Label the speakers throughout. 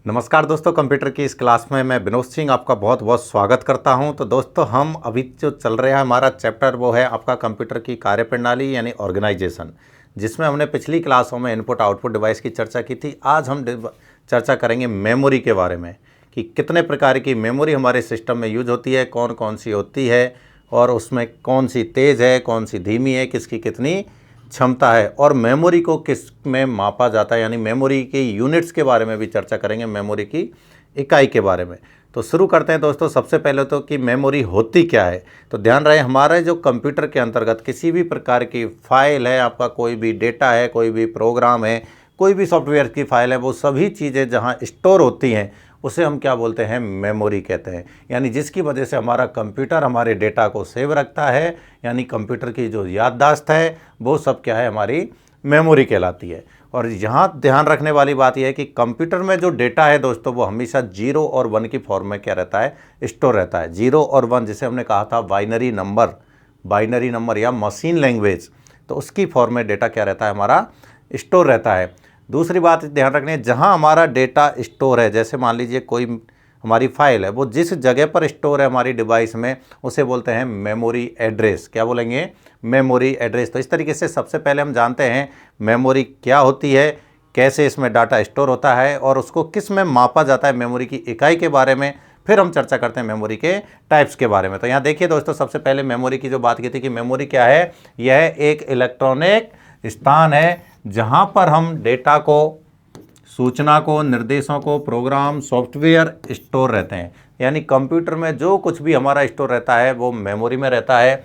Speaker 1: नमस्कार दोस्तों, कंप्यूटर की इस क्लास में मैं विनोद सिंह आपका बहुत बहुत स्वागत करता हूं। तो दोस्तों, हम अभी जो चल रहा है हमारा चैप्टर वो है आपका कंप्यूटर की कार्यप्रणाली यानी ऑर्गेनाइजेशन, जिसमें हमने पिछली क्लासों में इनपुट आउटपुट डिवाइस की चर्चा की थी। आज हम चर्चा करेंगे मेमोरी के बारे में कि कितने प्रकार की मेमोरी हमारे सिस्टम में यूज होती है, कौन कौन सी होती है और उसमें कौन सी तेज़ है, कौन सी धीमी है, किसकी कितनी क्षमता है और मेमोरी को किस में मापा जाता है, यानी मेमोरी के यूनिट्स के बारे में भी चर्चा करेंगे, मेमोरी की इकाई के बारे में। तो शुरू करते हैं दोस्तों। सबसे पहले तो कि मेमोरी होती क्या है। तो ध्यान रहे, हमारे जो कंप्यूटर के अंतर्गत किसी भी प्रकार की फाइल है, आपका कोई भी डेटा है, कोई भी प्रोग्राम है, कोई भी सॉफ्टवेयर की फाइल है, वो सभी चीज़ें जहाँ स्टोर होती हैं उसे हम क्या बोलते हैं, मेमोरी कहते हैं। यानी जिसकी वजह से हमारा कंप्यूटर हमारे डेटा को सेव रखता है, यानी कंप्यूटर की जो याददाश्त है वो सब क्या है, हमारी मेमोरी कहलाती है। और यहाँ ध्यान रखने वाली बात यह है कि कंप्यूटर में जो डेटा है दोस्तों वो हमेशा 0 और 1 की फॉर्म में क्या रहता है, स्टोर रहता है। 0 और 1 जिसे हमने कहा था बाइनरी नंबर या मशीन लैंग्वेज, तो उसकी फॉर्म में डेटा क्या रहता है, हमारा स्टोर रहता है। दूसरी बात ध्यान रखनी है, जहाँ हमारा डेटा स्टोर है, जैसे मान लीजिए कोई हमारी फाइल है, वो जिस जगह पर स्टोर है हमारी डिवाइस में उसे बोलते हैं मेमोरी एड्रेस। क्या बोलेंगे, मेमोरी एड्रेस। तो इस तरीके से सबसे पहले हम जानते हैं मेमोरी क्या होती है, कैसे इसमें डाटा स्टोर होता है और उसको किस में मापा जाता है, मेमोरी की इकाई के बारे में। फिर हम चर्चा करते हैं मेमोरी के टाइप्स के बारे में। तो यहाँ देखिए दोस्तों, सबसे पहले मेमोरी की जो बात की थी कि मेमोरी क्या है, यह एक इलेक्ट्रॉनिक स्थान है जहाँ पर हम डेटा को, सूचना को, निर्देशों को, प्रोग्राम, सॉफ्टवेयर स्टोर रहते हैं। यानी कंप्यूटर में जो कुछ भी हमारा स्टोर रहता है वो मेमोरी में रहता है।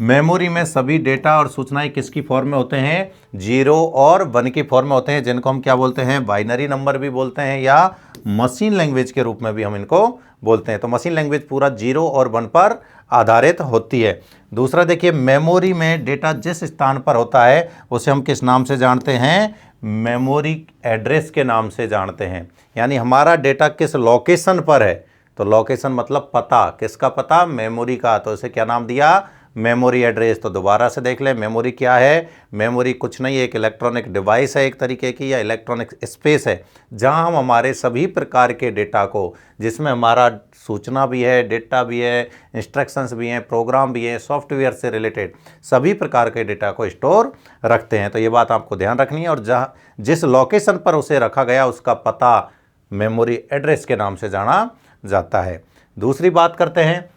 Speaker 1: मेमोरी में सभी डेटा और सूचनाएं किसकी फॉर्म में होते हैं, 0 और 1 की फॉर्म में होते हैं, जिनको हम क्या बोलते हैं, बाइनरी नंबर भी बोलते हैं या मशीन लैंग्वेज के रूप में भी हम इनको बोलते हैं। तो मशीन लैंग्वेज पूरा 0 और 1 पर आधारित होती है। दूसरा देखिए, मेमोरी में डेटा जिस स्थान पर होता है उसे हम किस नाम से जानते हैं, मेमोरी एड्रेस के नाम से जानते हैं। यानी हमारा डेटा किस लोकेशन पर है, तो लोकेशन मतलब पता, किसका पता, मेमोरी का, तो इसे क्या नाम दिया, मेमोरी एड्रेस। तो दोबारा से देख लें, मेमोरी क्या है, मेमोरी कुछ नहीं, एक इलेक्ट्रॉनिक डिवाइस है एक तरीके की, या इलेक्ट्रॉनिक स्पेस है जहां हम हमारे सभी प्रकार के डेटा को, जिसमें हमारा सूचना भी है, डेटा भी है, इंस्ट्रक्शंस भी हैं, प्रोग्राम भी हैं, सॉफ्टवेयर से रिलेटेड सभी प्रकार के डेटा को स्टोर रखते हैं। तो ये बात आपको ध्यान रखनी है। और जहाँ जिस लोकेशन पर उसे रखा गया उसका पता मेमोरी एड्रेस के नाम से जाना जाता है। दूसरी बात करते हैं,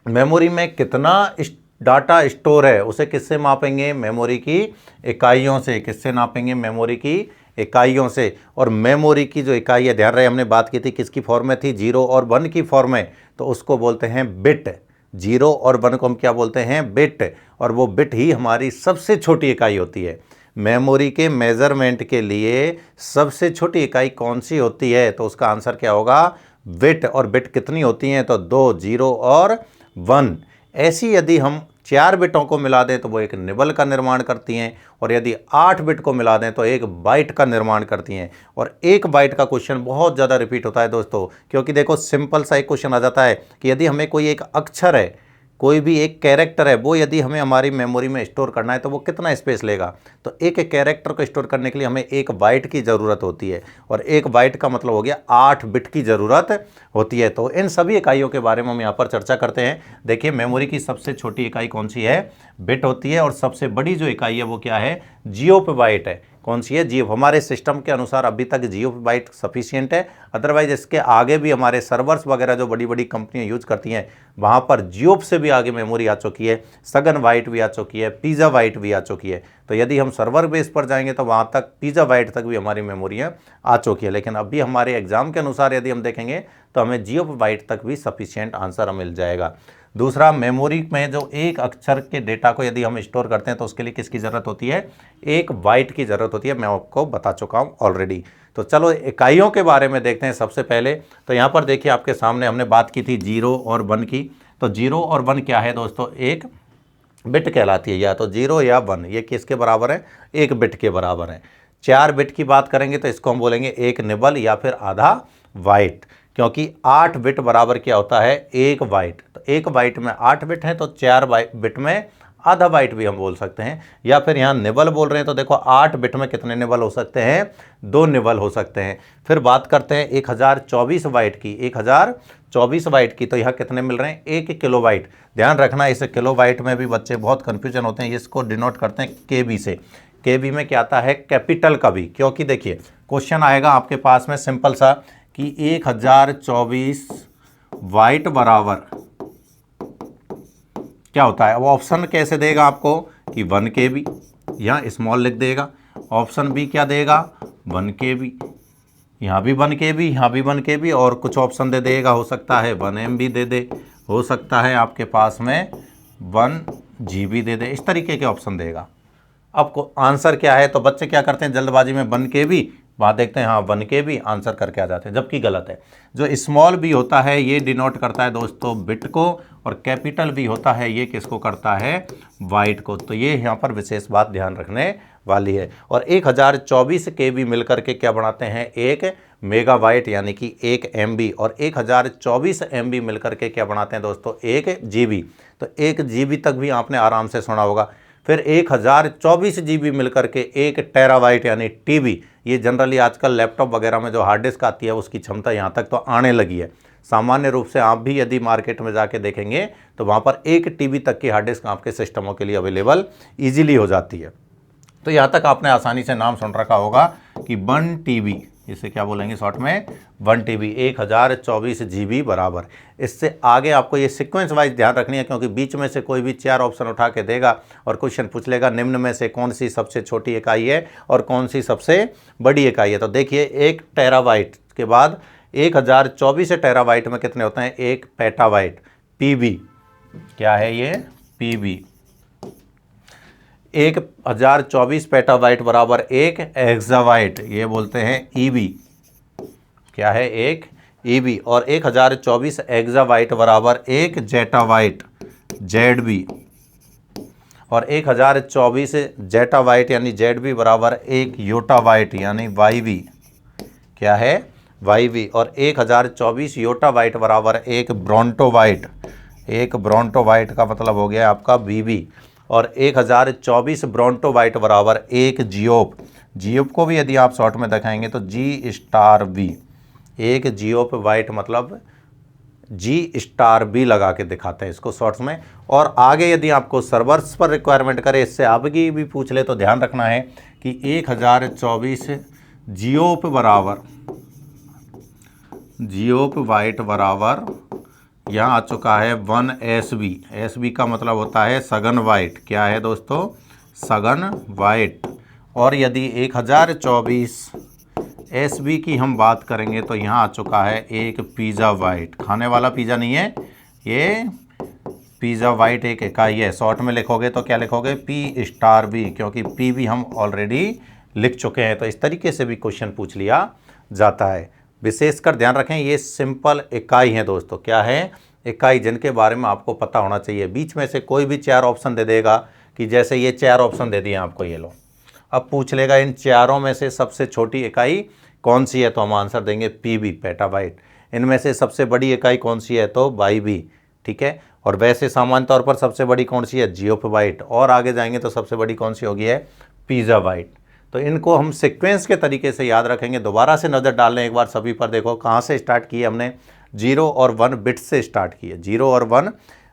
Speaker 1: मेमोरी में कितना डाटा स्टोर है उसे किससे मापेंगे, मेमोरी की इकाइयों से। किससे नापेंगे, मेमोरी की इकाइयों से। और मेमोरी की जो इकाई है, ध्यान रहे हमने बात की थी किसकी फॉर्म में थी, 0 और 1 की फॉर्म में, तो उसको बोलते हैं बिट। 0 और 1 को हम क्या बोलते हैं, बिट। और वो बिट ही हमारी सबसे छोटी इकाई होती है। मेमोरी के मेजरमेंट के लिए सबसे छोटी इकाई कौन सी होती है, तो उसका आंसर क्या होगा, बिट। और बिट कितनी होती हैं, तो 2, 0 और 1। ऐसी यदि हम 4 बिटों को मिला दें तो वो एक निबल का निर्माण करती हैं, और यदि 8 बिट को मिला दें तो एक बाइट का निर्माण करती हैं। और एक बाइट का क्वेश्चन बहुत ज़्यादा रिपीट होता है दोस्तों, क्योंकि देखो सिंपल सा एक क्वेश्चन आ जाता है कि यदि हमें कोई एक अक्षर है, कोई भी एक कैरेक्टर है, वो यदि हमें हमारी मेमोरी में स्टोर करना है तो वो कितना स्पेस लेगा। तो एक कैरेक्टर को स्टोर करने के लिए हमें 1 बाइट की ज़रूरत होती है, और 1 बाइट का मतलब हो गया 8 बिट की ज़रूरत होती है। तो इन सभी इकाइयों के बारे में हम यहाँ पर चर्चा करते हैं। देखिए, मेमोरी की सबसे छोटी इकाई कौन सी है, बिट होती है। और सबसे बड़ी जो इकाई है वो क्या है, जियोप बाइट है। कौन सी है, जियोप। हमारे सिस्टम के अनुसार अभी तक जियोप बाइट सफिशिएंट है, अदरवाइज इसके आगे भी हमारे सर्वर्स वगैरह जो बड़ी बड़ी कंपनियां यूज करती हैं वहाँ पर जियोप से भी आगे मेमोरी आ चुकी है, सघन बाइट भी आ चुकी है, पिज़ा बाइट भी आ चुकी है। तो यदि हम सर्वर बेस पर जाएंगे तो वहाँ तक पिज़ा बाइट तक भी हमारी मेमोरियाँ आ चुकी है। लेकिन अभी हमारे एग्जाम के अनुसार यदि हम देखेंगे तो हमें जियोप बाइट तक भी सफिशिएंट आंसर मिल जाएगा। दूसरा, मेमोरी में जो एक अक्षर के डेटा को यदि हम स्टोर करते हैं तो उसके लिए किसकी ज़रूरत होती है, 1 बाइट की ज़रूरत होती है। मैं आपको बता चुका हूँ ऑलरेडी। तो चलो इकाइयों के बारे में देखते हैं। सबसे पहले तो यहाँ पर देखिए आपके सामने हमने बात की थी 0 और 1 की। तो 0 और 1 क्या है दोस्तों, एक बिट कहलाती है, या तो 0 या 1। ये किसके बराबर है, 1 बिट के बराबर है। 4 बिट की बात करेंगे तो इसको हम बोलेंगे 1 निबल या फिर आधा बाइट, क्योंकि 8 बिट बराबर क्या होता है, 1 बाइट। तो 1 बाइट में 8 बिट है, तो 4 बिट में आधा बाइट भी हम बोल सकते हैं, या फिर यहाँ निबल बोल रहे हैं तो देखो 8 बिट में कितने निबल हो सकते हैं, 2 निबल हो सकते हैं। फिर बात करते हैं 1024 बाइट की, 1024 बाइट की, तो यहाँ कितने मिल रहे हैं, 1 किलोबाइट। ध्यान रखना इस किलोबाइट में भी बच्चे बहुत कन्फ्यूजन होते हैं, इसको डिनोट करते हैं केबी से। केबी में क्या आता है, कैपिटल का भी, क्योंकि देखिए क्वेश्चन आएगा आपके पास में सिंपल सा कि 1024 बाइट बराबर क्या होता है। अब ऑप्शन कैसे देगा आपको कि 1 KB, यहाँ स्मॉल लिख देगा। ऑप्शन बी क्या देगा, 1 KB, यहाँ भी 1 KB, यहाँ भी 1 KB, और कुछ ऑप्शन दे देगा, हो सकता है 1 MB दे दे, हो सकता है आपके पास में 1 GB दे दे, इस तरीके के ऑप्शन देगा। अब आंसर क्या है, तो बच्चे क्या करते हैं जल्दबाजी में 1 KB, वहाँ देखते हैं हाँ 1 KB, आंसर करके आ जाते हैं, जबकि गलत है। जो स्मॉल बी होता है ये डिनोट करता है दोस्तों बिट को, और कैपिटल बी होता है ये किसको करता है, बाइट को। तो ये यहाँ पर विशेष बात ध्यान रखने वाली है। और 1024 KB मिलकर के क्या बनाते हैं, 1 मेगाबाइट यानी कि 1 MB, और 1024 MB मिलकर के क्या बनाते हैं दोस्तों, 1 GB। तो 1 GB तक भी आपने आराम से सुना होगा। फिर 1024 GB मिलकर के 1 टेराबाइट यानी TB। ये जनरली आजकल लैपटॉप वगैरह में जो हार्ड डिस्क आती है उसकी क्षमता यहाँ तक तो आने लगी है। सामान्य रूप से आप भी यदि मार्केट में जाके देखेंगे तो वहाँ पर 1 TB तक की हार्ड डिस्क आपके सिस्टमों के लिए अवेलेबल ईजिली हो जाती है। तो यहाँ तक आपने आसानी से नाम सुन रखा होगा कि 1 TB, इसे क्या बोलेंगे शॉर्ट में, 1 TB 1024 GB बराबर। इससे आगे आपको ये सीक्वेंस वाइज ध्यान रखनी है, क्योंकि बीच में से कोई भी 4 ऑप्शन उठा के देगा और क्वेश्चन पूछ लेगा निम्न में से कौन सी सबसे छोटी इकाई है और कौन सी सबसे बड़ी इकाई है। तो देखिए 1 टेराबाइट के बाद 1024 टेराबाइट में कितने होते हैं, 1 पेटाबाइट, PB क्या है ये, PB। 1024 पेटाबाइट बराबर 1 एक्साबाइट, ये बोलते हैं EB, क्या है, 1 EB। और 1024 एक्साबाइट बराबर 1 जेटाबाइट, ZB। और 1024 जेटाबाइट यानी ZB बराबर 1 योटाबाइट यानी YB, क्या है, YB। और 1024 योटाबाइट बराबर 1 ब्रोंटोबाइट, 1 ब्रोंटोबाइट का मतलब हो गया आपका BB। और 1024 ब्रोंटोबाइट बराबर 1 जियोप, जियोप को भी यदि आप शॉर्ट में दिखाएंगे तो G*B, 1 जियोप बाइट मतलब G*B लगा के दिखाते हैं इसको शॉर्ट्स में। और आगे यदि आपको सर्वर्स पर रिक्वायरमेंट करे, इससे आगे भी पूछ ले, तो ध्यान रखना है कि 1024 जियोप बराबर, जियोप बाइट बराबर यहाँ आ चुका है 1 SB, SB का मतलब होता है सघन बाइट, क्या है दोस्तों, सघन बाइट। और यदि 1024 SB की हम बात करेंगे तो यहाँ आ चुका है 1 पिज़्ज़ा बाइट, खाने वाला पिज़्ज़ा नहीं है, ये पिज़्ज़ा बाइट एक इकाई है। शॉर्ट में लिखोगे तो क्या लिखोगे, P*B, क्योंकि PB हम ऑलरेडी लिख चुके हैं। तो इस तरीके से भी क्वेश्चन पूछ लिया जाता है। विशेषकर ध्यान रखें ये सिंपल इकाई है दोस्तों, क्या है, इकाई, जिनके बारे में आपको पता होना चाहिए। बीच में से कोई भी 4 ऑप्शन दे देगा, कि जैसे ये 4 ऑप्शन दे दिए आपको, ये लो, अब पूछ लेगा इन चारों में से सबसे छोटी इकाई कौन सी है, तो हम आंसर देंगे PB, पेटाबाइट। इनमें से सबसे बड़ी इकाई कौन सी है, तो YB, ठीक है। और वैसे सामान्य तौर पर सबसे बड़ी कौन सी है, जियोबाइट। और आगे जाएंगे तो सबसे बड़ी कौन सी होगी है, पिज़्ज़ा बाइट। तो इनको हम सीक्वेंस के तरीके से याद रखेंगे। दोबारा से नज़र डाल लें एक बार सभी पर, देखो कहाँ से स्टार्ट किए हमने, 0 और 1 बिट से स्टार्ट किए, 0 और 1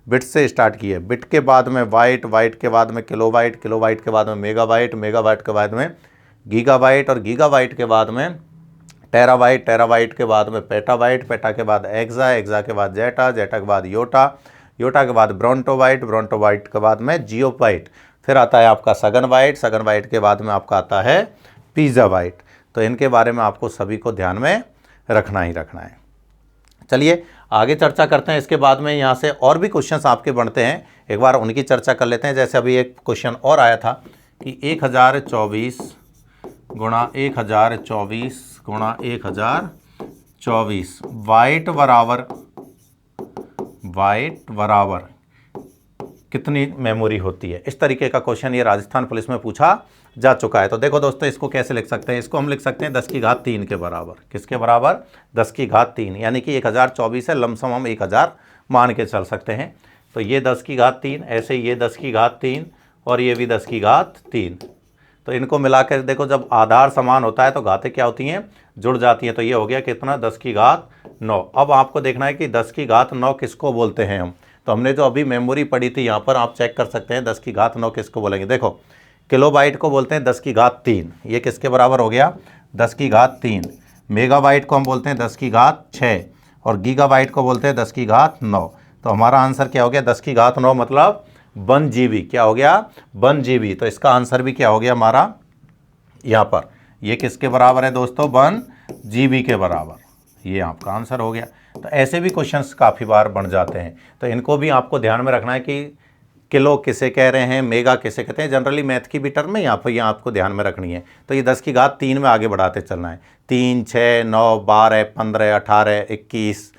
Speaker 1: बिट से स्टार्ट किए। बिट के बाद में बाइट, बाइट के बाद में किलोबाइट, किलोबाइट के बाद में मेगाबाइट, मेगाबाइट के बाद में गीगाबाइट, और गीगाबाइट के बाद में टेराबाइट, टेराबाइट के बाद में पेटाबाइट, पेटा के बाद एक्सा, एक्सा के बाद जेटा, जेटा के बाद योटा, योटा के बाद ब्रोंटोबाइट, ब्रोंटोबाइट के बाद में जियोबाइट, फिर आता है आपका सघन बाइट, सघन बाइट के बाद में आपका आता है पिज़्ज़ा बाइट। तो इनके बारे में आपको सभी को ध्यान में रखना ही रखना है। चलिए आगे चर्चा करते हैं। इसके बाद में यहाँ से और भी क्वेश्चंस आपके बनते हैं, एक बार उनकी चर्चा कर लेते हैं। जैसे अभी एक क्वेश्चन और आया था कि 1024 गुणा 1024 गुणा 1024 बाइट बराबर कितनी मेमोरी होती है। इस तरीके का क्वेश्चन ये राजस्थान पुलिस में पूछा जा चुका है। तो देखो दोस्तों, इसको कैसे लिख सकते हैं, इसको हम लिख सकते हैं 10 की घात 3 के बराबर। किसके बराबर, 10 की घात 3, यानी कि 1024 है, लमसम हम 1000 मान के चल सकते हैं। तो ये 10 की घात 3, ऐसे ये 10 की घात 3 और ये भी 10 की घात 3। तो इनको मिलाकर देखो, जब आधार समान होता है तो घातें क्या होती हैं, जुड़ जाती हैं। तो ये हो गया कितना, 10 की घात 9। अब आपको देखना है कि 10 की घात 9 किसको बोलते हैं हम। तो हमने जो अभी मेमोरी पढ़ी थी, यहाँ पर आप चेक कर सकते हैं 10 की घात 9 किसको बोलेंगे। देखो, किलोबाइट को बोलते हैं 10 की घात 3, ये किसके बराबर हो गया, 10 की घात 3। मेगाबाइट को हम बोलते हैं 10 की घात 6 और गीगाबाइट को बोलते हैं 10 की घात 9। तो हमारा आंसर क्या हो गया, 10 की घात 9 मतलब 1 GB। क्या हो गया, 1 GB। तो इसका आंसर भी क्या हो गया हमारा, यहाँ पर ये किसके बराबर है दोस्तों, 1 GB के बराबर। ये आपका आंसर हो गया। तो ऐसे भी क्वेश्चंस काफ़ी बार बन जाते हैं, तो इनको भी आपको ध्यान में रखना है कि किलो किसे कह रहे हैं, मेगा किसे कहते हैं। जनरली मैथ की भी टर्म है यहाँ पर, यहाँ आपको ध्यान में रखनी है। तो ये 10 की घात 3 में आगे बढ़ाते चलना है। 3, 6, 9, 12, 15, 18, 21,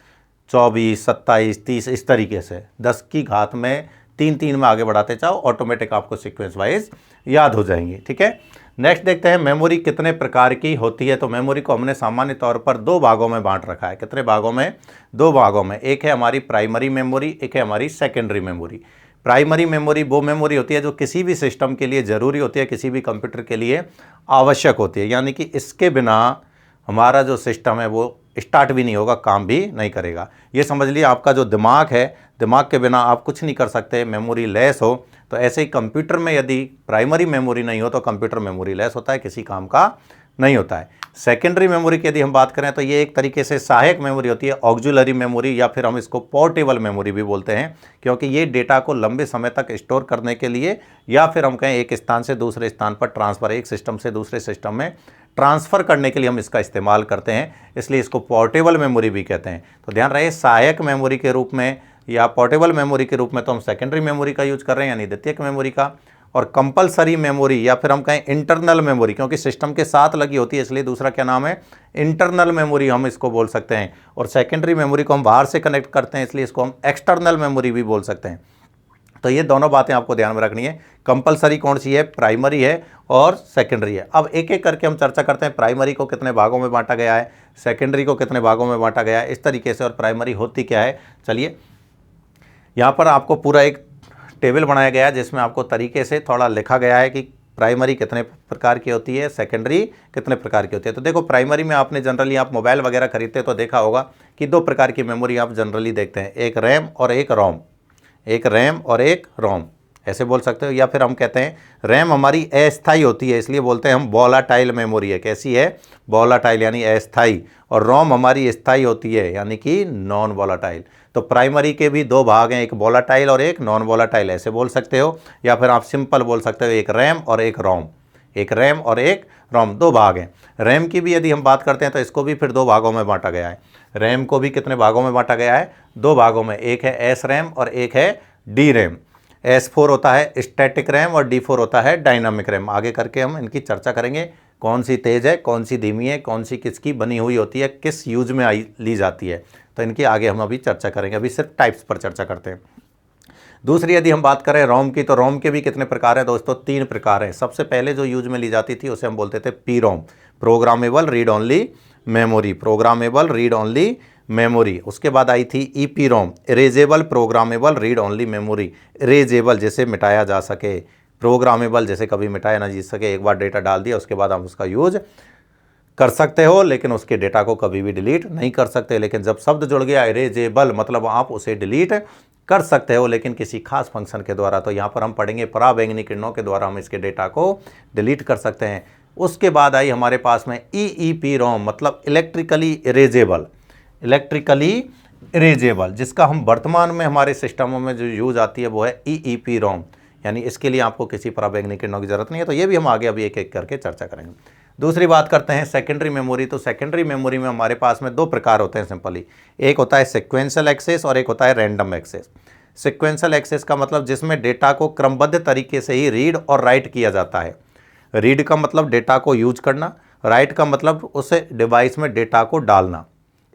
Speaker 1: 24, 27, 30, इस तरीके से 10 की घात में 3 3 में आगे बढ़ाते जाओ, ऑटोमेटिक आपको सीक्वेंस वाइज याद हो जाएंगी। ठीक है, नेक्स्ट देखते हैं मेमोरी कितने प्रकार की होती है। तो मेमोरी को हमने सामान्य तौर पर 2 भागों में बांट रखा है। कितने भागों में, 2 भागों में। एक है हमारी प्राइमरी मेमोरी, एक है हमारी सेकेंडरी मेमोरी। प्राइमरी मेमोरी वो मेमोरी होती है जो किसी भी सिस्टम के लिए ज़रूरी होती है, किसी भी कंप्यूटर के लिए आवश्यक होती है, यानी कि इसके बिना हमारा जो सिस्टम है वो स्टार्ट भी नहीं होगा, काम भी नहीं करेगा। ये समझ लिए आपका जो दिमाग है, दिमाग के बिना आप कुछ नहीं कर सकते, मेमोरी लेस हो। तो ऐसे ही कंप्यूटर में यदि प्राइमरी मेमोरी नहीं हो तो कंप्यूटर मेमोरी लेस होता है, किसी काम का नहीं होता है। सेकेंडरी मेमोरी की यदि हम बात करें तो ये एक तरीके से सहायक मेमोरी होती है, ऑक्सिलरी मेमोरी, या फिर हम इसको पोर्टेबल मेमोरी भी बोलते हैं, क्योंकि ये डेटा को लंबे समय तक स्टोर करने के लिए, या फिर हम कहें एक स्थान से दूसरे स्थान पर ट्रांसफ़र, एक सिस्टम से दूसरे सिस्टम में ट्रांसफ़र करने के लिए हम इसका इस्तेमाल करते हैं, इसलिए इसको पोर्टेबल मेमोरी भी कहते हैं। तो ध्यान रहे, सहायक मेमोरी के रूप में या पोर्टेबल मेमोरी के रूप में तो हम सेकेंडरी मेमोरी का यूज कर रहे हैं, यानी द्वितीयक मेमोरी का। और कंपलसरी मेमोरी या फिर हम कहें इंटरनल मेमोरी, क्योंकि सिस्टम के साथ लगी होती है इसलिए दूसरा क्या नाम है, इंटरनल मेमोरी हम इसको बोल सकते हैं। और सेकेंडरी मेमोरी को हम बाहर से कनेक्ट करते हैं इसलिए इसको हम एक्सटर्नल मेमोरी भी बोल सकते हैं। तो ये दोनों बातें आपको ध्यान में रखनी है। कंपलसरी कौन सी है, प्राइमरी है, और सेकेंडरी है। अब एक एक करके हम चर्चा करते हैं, प्राइमरी को कितने भागों में बांटा गया है, सेकेंडरी को कितने भागों में बांटा गया है, इस तरीके से, और प्राइमरी होती क्या है। चलिए, यहाँ पर आपको पूरा एक टेबल बनाया गया है जिसमें आपको तरीके से थोड़ा लिखा गया है कि प्राइमरी कितने प्रकार की होती है, सेकेंडरी कितने प्रकार की होती है। तो देखो, प्राइमरी में आपने जनरली, आप मोबाइल वगैरह खरीदते तो देखा होगा कि 2 प्रकार की मेमोरी आप जनरली देखते हैं, एक रैम और एक रोम। एक रैम और एक रोम, ऐसे बोल सकते हो। या फिर हम कहते हैं रैम हमारी अस्थाई होती है, इसलिए बोलते हैं हम वोलाटाइल मेमोरी है। कैसी है, वोलाटाइल यानी अस्थाई। और रोम हमारी स्थाई होती है, यानी कि नॉन वोलाटाइल। तो प्राइमरी के भी 2 भाग हैं, एक वोलाटाइल और एक नॉन वोलाटाइल, ऐसे बोल सकते हो। या फिर आप सिंपल बोल सकते हो, एक रैम और एक रोम। एक रैम और एक रोम, 2 भाग हैं। रैम की भी यदि हम बात करते हैं तो इसको भी फिर 2 भागों में बांटा गया है। रैम को भी कितने भागों में बांटा गया है, 2 भागों में। एक है एस रैम और एक है डी रैम। S4 होता है स्टैटिक रैम और D4 होता है डायनामिक रैम। आगे करके हम इनकी चर्चा करेंगे, कौन सी तेज़ है, कौन सी धीमी है, कौन सी किसकी बनी हुई होती है, किस यूज में ली जाती है। तो इनकी आगे हम अभी चर्चा करेंगे, अभी सिर्फ टाइप्स पर चर्चा करते हैं। दूसरी यदि हम बात करें रोम की, तो रोम के भी कितने प्रकार हैं दोस्तों, 3 प्रकार हैं। सबसे पहले जो यूज में ली जाती थी उसे हम बोलते थे PROM, programmable read only memory. Programmable read only memory. उसके बाद आई थी EPROM, erasable programmable read only memory. Erasable जैसे मिटाया जा सके, प्रोग्रामेबल जैसे कभी मिटाया ना जा सके, एक बार डेटा डाल दिया उसके बाद आप उसका यूज कर सकते हो, लेकिन उसके डेटा को कभी भी डिलीट नहीं कर सकते। लेकिन जब शब्द जुड़ गया इरेजेबल, मतलब आप उसे डिलीट कर सकते हो, लेकिन किसी खास फंक्शन के द्वारा। तो यहाँ पर हम पढ़ेंगे पराबैंगनी किरणों के द्वारा हम इसके डेटा को डिलीट कर सकते हैं। उसके बाद आई हमारे पास में EEPROM, मतलब इलेक्ट्रिकली इरेजेबल। इलेक्ट्रिकली इरेजेबल, जिसका हम वर्तमान में हमारे सिस्टमों में जो यूज आती है वो है EEPROM, यानी इसके लिए आपको किसी पराबैंगनी किरणों की जरूरत नहीं है। तो ये भी हम आगे अभी एक एक करके चर्चा करेंगे। दूसरी बात करते हैं सेकेंडरी मेमोरी। तो सेकेंडरी मेमोरी में हमारे पास में 2 प्रकार होते हैं सिंपली, एक होता है सिक्वेंशियल एक्सेस और एक होता है रैंडम एक्सेस। सिक्वेंशियल एक्सेस का मतलब जिसमें डेटा को क्रमबद्ध तरीके से ही रीड और राइट किया जाता है। रीड का मतलब डेटा को यूज करना, राइट का मतलब उसे डिवाइस में डेटा को डालना,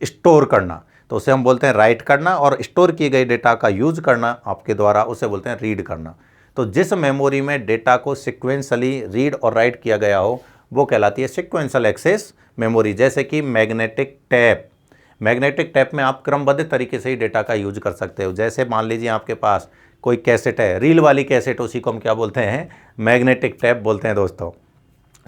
Speaker 1: स्टोर करना। तो उसे हम बोलते हैं राइट करना, और स्टोर किए गए डेटा का यूज करना आपके द्वारा, उसे बोलते हैं रीड करना। तो जिस मेमोरी में डेटा को सिक्वेंशली रीड और राइट किया गया हो वो कहलाती है सिक्वेंशियल एक्सेस मेमोरी। जैसे कि मैग्नेटिक टेप, मैग्नेटिक टैप में आप क्रमबद्ध तरीके से ही डेटा का यूज कर सकते हो। जैसे मान लीजिए आपके पास कोई कैसेट है, रील वाली कैसेट, उसी को हम क्या बोलते हैं, मैग्नेटिक टैप बोलते हैं दोस्तों।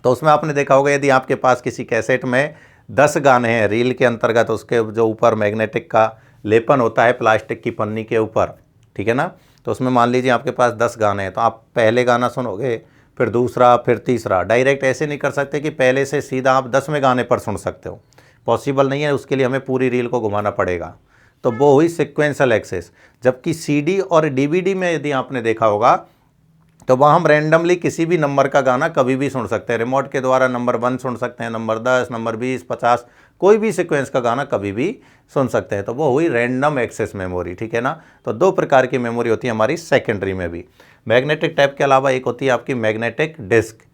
Speaker 1: तो उसमें आपने देखा होगा यदि आपके पास किसी कैसेट में 10 गाने हैं रील के अंतर्गत, उसके जो ऊपर मैग्नेटिक का लेपन होता है प्लास्टिक की पन्नी के ऊपर, ठीक है ना। तो उसमें मान लीजिए आपके पास 10 गाने हैं, तो आप पहले गाना सुनोगे, फिर दूसरा, फिर तीसरा। डायरेक्ट ऐसे नहीं कर सकते कि पहले से सीधा आप 10वें गाने पर सुन सकते हो, पॉसिबल नहीं है, उसके लिए हमें पूरी रील को घुमाना पड़ेगा। तो वो हुई सिक्वेंशियल एक्सेस। जबकि सीडी और डीवीडी में यदि आपने देखा होगा तो वहाँ हम रैंडमली किसी भी नंबर का गाना कभी भी सुन सकते हैं। रिमोट के द्वारा नंबर 1 सुन सकते हैं, नंबर 10, नंबर 20, 50, कोई भी सीक्वेंस का गाना कभी भी सुन सकते हैं। तो वो हुई रैंडम एक्सेस मेमोरी, ठीक है ना। तो 2 प्रकार की मेमोरी होती है हमारी सेकेंडरी में भी। मैग्नेटिक टैप के अलावा एक होती है आपकी मैग्नेटिक डिस्क।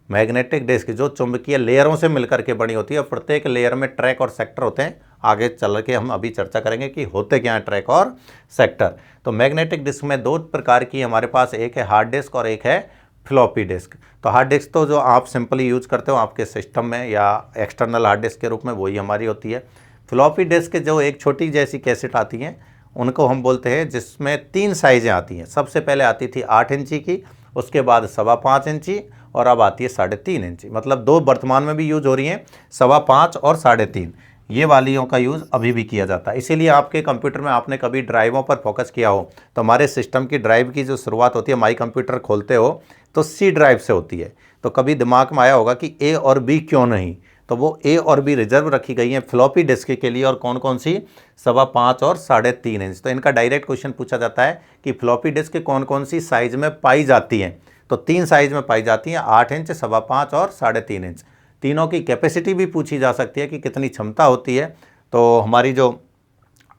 Speaker 1: मैग्नेटिक डिस्क जो चुंबकीय लेयरों से मिलकर के बनी होती है, और प्रत्येक लेयर में ट्रैक और सेक्टर होते हैं। आगे चल के हम अभी चर्चा करेंगे कि होते क्या हैं ट्रैक और सेक्टर। तो मैग्नेटिक डिस्क में 2 प्रकार की हमारे पास, एक है हार्ड डिस्क और एक है फ्लॉपी डिस्क। तो हार्ड डिस्क तो जो आप सिंपली यूज करते हो आपके सिस्टम में या एक्सटर्नल हार्ड डिस्क के रूप में, वही हमारी होती है। फ्लॉपी डिस्क जो एक छोटी जैसी कैसेट आती हैं उनको हम बोलते हैं, जिसमें 3 साइजें आती हैं। सबसे पहले आती थी 8 इंची की, उसके बाद 5.25 इंची, और अब आती है 3.5 इंची। मतलब 2 वर्तमान में भी यूज हो रही हैं, 5.25 और 3.5, ये वालियों का यूज़ अभी भी किया जाता है। इसीलिए आपके कंप्यूटर में आपने कभी ड्राइवों पर फोकस किया हो तो हमारे सिस्टम की ड्राइव की जो शुरुआत होती है, माई कंप्यूटर खोलते हो तो सी ड्राइव से होती है। तो कभी दिमाग में आया होगा कि ए और बी क्यों नहीं, तो वो ए और बी रिजर्व रखी गई हैं फ्लॉपी डिस्क के लिए। और कौन कौन सी, 5.25 और 3.5 इंच। तो इनका डायरेक्ट क्वेश्चन पूछा जाता है कि फ्लॉपी डिस्क कौन कौन सी साइज में पाई जाती हैं। तो 3 साइज में पाई जाती हैं, 8 इंच, 5.25 और 3.5 इंच। तीनों की कैपेसिटी भी पूछी जा सकती है कि कितनी क्षमता होती है। तो हमारी जो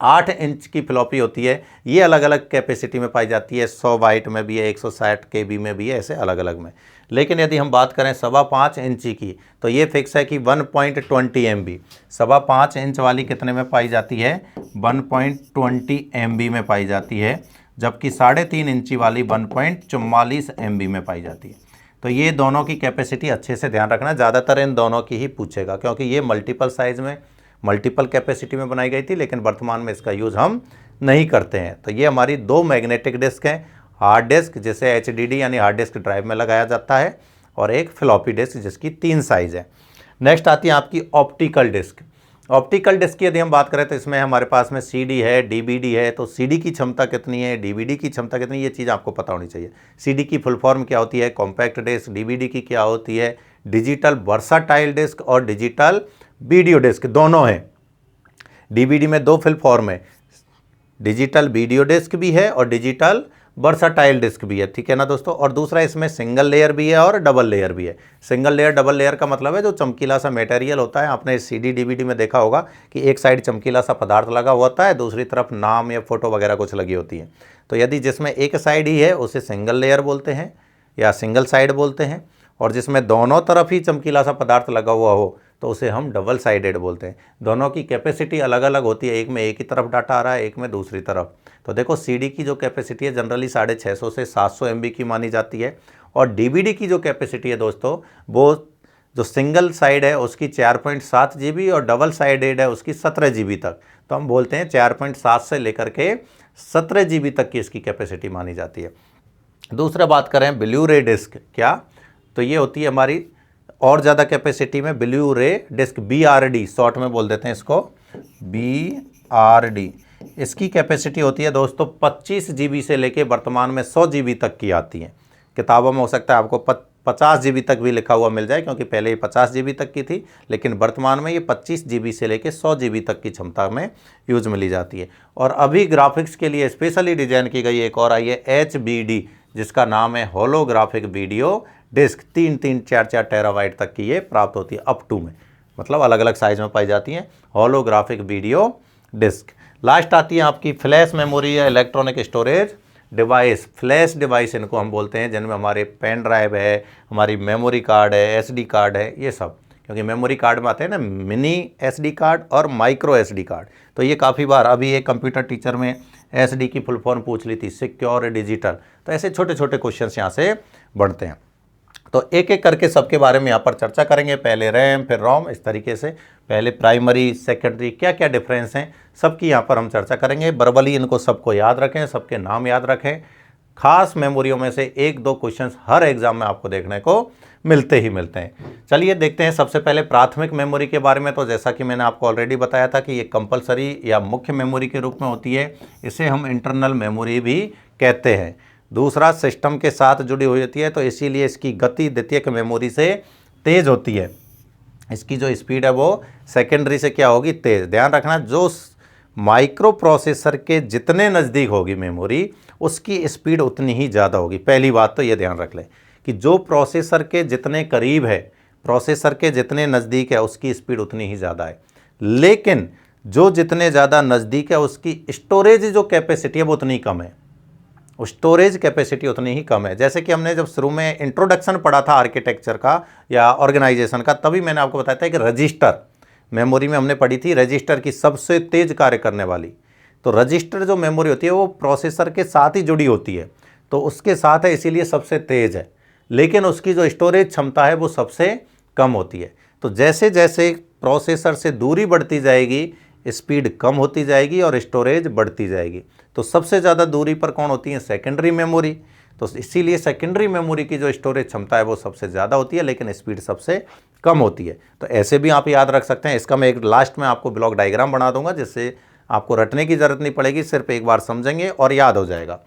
Speaker 1: 8 इंच की फ्लॉपी होती है ये अलग अलग कैपेसिटी में पाई जाती है, 100 बाइट में भी है, 160 KB में भी है, ऐसे अलग अलग में। लेकिन यदि हम बात करें 5.25 इंची की तो ये फिक्स है कि 1.20 MB। 5.25 इंच वाली कितने में पाई जाती है, 1.20 MB में पाई जाती है। जबकि 3.5 इंची वाली 1.44 MB में पाई जाती है। तो ये दोनों की कैपेसिटी अच्छे से ध्यान रखना, ज़्यादातर इन दोनों की ही पूछेगा, क्योंकि ये मल्टीपल साइज़ में, मल्टीपल कैपेसिटी में बनाई गई थी, लेकिन वर्तमान में इसका यूज़ हम नहीं करते हैं। तो ये हमारी 2 मैग्नेटिक डिस्क हैं, हार्ड डिस्क जिसे HDD यानी हार्ड डिस्क ड्राइव में लगाया जाता है, और एक फ्लॉपी डिस्क जिसकी 3 साइज़ है। नेक्स्ट आती है आपकी ऑप्टिकल डिस्क। ऑप्टिकल डिस्क की यदि हम बात करें तो इसमें हमारे पास में CD है, DVD है। तो CD की क्षमता कितनी है, DVD की क्षमता कितनी है, ये चीज़ आपको पता होनी चाहिए। CD की फुल फॉर्म क्या होती है, कॉम्पैक्ट डिस्क। DVD की क्या होती है, डिजिटल वर्साटाइल डिस्क और डिजिटल वीडियो डिस्क, दोनों हैं। DVD में 2 फुल फॉर्म है, डिजिटल वीडियो डिस्क भी है और डिजिटल वर्साटाइल डिस्क भी है, ठीक है ना दोस्तों। और दूसरा इसमें सिंगल लेयर भी है और डबल लेयर भी है। सिंगल लेयर, डबल लेयर का मतलब है जो चमकीला सा मटेरियल होता है, आपने CD DVD में देखा होगा कि एक साइड चमकीला सा पदार्थ लगा हुआ होता है, दूसरी तरफ नाम या फोटो वगैरह कुछ लगी होती है। तो यदि जिसमें एक साइड ही है उसे सिंगल लेयर बोलते हैं या सिंगल साइड बोलते हैं, और जिसमें दोनों तरफ ही चमकीला सा पदार्थ लगा हुआ हो तो उसे हम डबल साइडेड बोलते हैं। दोनों की कैपेसिटी अलग अलग होती है, एक में एक ही तरफ डाटा आ रहा है, एक में दूसरी तरफ। तो देखो CD की जो कैपेसिटी है जनरली 650 से 700 MB की मानी जाती है, और DVD की जो कैपेसिटी है दोस्तों वो जो सिंगल साइड है उसकी 4.7 GB और डबल साइडेड है उसकी 17 GB तक। तो हम बोलते हैं 4.7 से लेकर के 17 GB तक की इसकी कैपेसिटी मानी जाती है। दूसरा बात करें ब्लू रे डिस्क, क्या, तो ये होती है हमारी और ज़्यादा कैपेसिटी में ब्लू रे डिस्क, BRD शॉर्ट में बोल देते हैं इसको, BRD। इसकी कैपेसिटी होती है दोस्तों 25 GB से लेके वर्तमान में 100 GB तक की आती है। किताबों में हो सकता है आपको 50 GB तक भी लिखा हुआ मिल जाए, क्योंकि पहले ये 50 GB तक की थी, लेकिन वर्तमान में ये 25 GB से लेके 100 GB तक की क्षमता में यूज मिली जाती है। और अभी ग्राफिक्स के लिए स्पेशली डिजाइन की गई एक और आई है HBD, जिसका नाम है होलोग्राफिक वीडियो डिस्क। 3-3, 4-4 टेराबाइट तक की ये प्राप्त होती है, अप टू में, मतलब अलग अलग साइज में पाई जाती हैं होलोग्राफिक वीडियो डिस्क। लास्ट आती है आपकी फ्लैश मेमोरी या electronic storage device. Flash device इनको हम बोलते हैं, जिनमें हमारे पेन ड्राइव है, हमारी मेमोरी कार्ड है, SD कार्ड है, ये सब। क्योंकि मेमोरी कार्ड में आते हैं ना मिनी SD कार्ड और माइक्रो SD कार्ड। तो ये काफ़ी बार, अभी एक कंप्यूटर टीचर में SD की फुल फॉर्म पूछ ली थी, सिक्योर डिजिटल। तो ऐसे छोटे छोटे क्वेश्चन यहाँ से बढ़ते हैं। तो एक एक करके सबके बारे में यहाँ पर चर्चा करेंगे, पहले रैम फिर रोम, इस तरीके से। पहले प्राइमरी सेकेंडरी क्या क्या डिफरेंस हैं सबकी यहाँ पर हम चर्चा करेंगे। वर्बली इनको सबको याद रखें, सबके नाम याद रखें। खास मेमोरियों में से एक दो क्वेश्चंस हर एग्जाम में आपको देखने को मिलते ही मिलते हैं। चलिए देखते हैं सबसे पहले प्राथमिक मेमोरी के बारे में। तो जैसा कि मैंने आपको ऑलरेडी बताया था कि ये कंपलसरी या मुख्य मेमोरी के रूप में होती है, इसे हम इंटरनल मेमोरी भी कहते हैं। दूसरा, सिस्टम के साथ जुड़ी हुई होती है, तो इसीलिए इसकी गति द्वितीयक मेमोरी से तेज होती है। इसकी जो स्पीड है वो सेकेंडरी से क्या होगी, तेज। ध्यान रखना, जो माइक्रो प्रोसेसर के जितने नज़दीक होगी मेमोरी, उसकी स्पीड उतनी ही ज़्यादा होगी। पहली बात तो ये ध्यान रख लें कि जो प्रोसेसर के जितने करीब है, प्रोसेसर के जितने नज़दीक है, उसकी स्पीड उतनी ही ज़्यादा है। लेकिन जो जितने ज़्यादा नज़दीक है उसकी स्टोरेज जो कैपेसिटी है वो उतनी कम है, स्टोरेज कैपेसिटी उतनी ही कम है। जैसे कि हमने जब शुरू में इंट्रोडक्शन पढ़ा था आर्किटेक्चर का या ऑर्गेनाइजेशन का, तभी मैंने आपको बताया था कि रजिस्टर मेमोरी में हमने पढ़ी थी, रजिस्टर की सबसे तेज कार्य करने वाली। तो रजिस्टर जो मेमोरी होती है वो प्रोसेसर के साथ ही जुड़ी होती है, तो उसके साथ है, इसीलिए सबसे तेज है। लेकिन उसकी जो स्टोरेज क्षमता है वो सबसे कम होती है। तो जैसे जैसे प्रोसेसर से दूरी बढ़ती जाएगी, स्पीड कम होती जाएगी और स्टोरेज बढ़ती जाएगी। तो सबसे ज़्यादा दूरी पर कौन होती है, सेकेंडरी मेमोरी। तो इसीलिए सेकेंडरी मेमोरी की जो स्टोरेज क्षमता है वो सबसे ज़्यादा होती है, लेकिन स्पीड सबसे कम होती है। तो ऐसे भी आप याद रख सकते हैं। इसका मैं एक लास्ट में आपको ब्लॉक डायग्राम बना दूंगा, जिससे आपको रटने की ज़रूरत नहीं पड़ेगी, सिर्फ एक बार समझेंगे और याद हो जाएगा।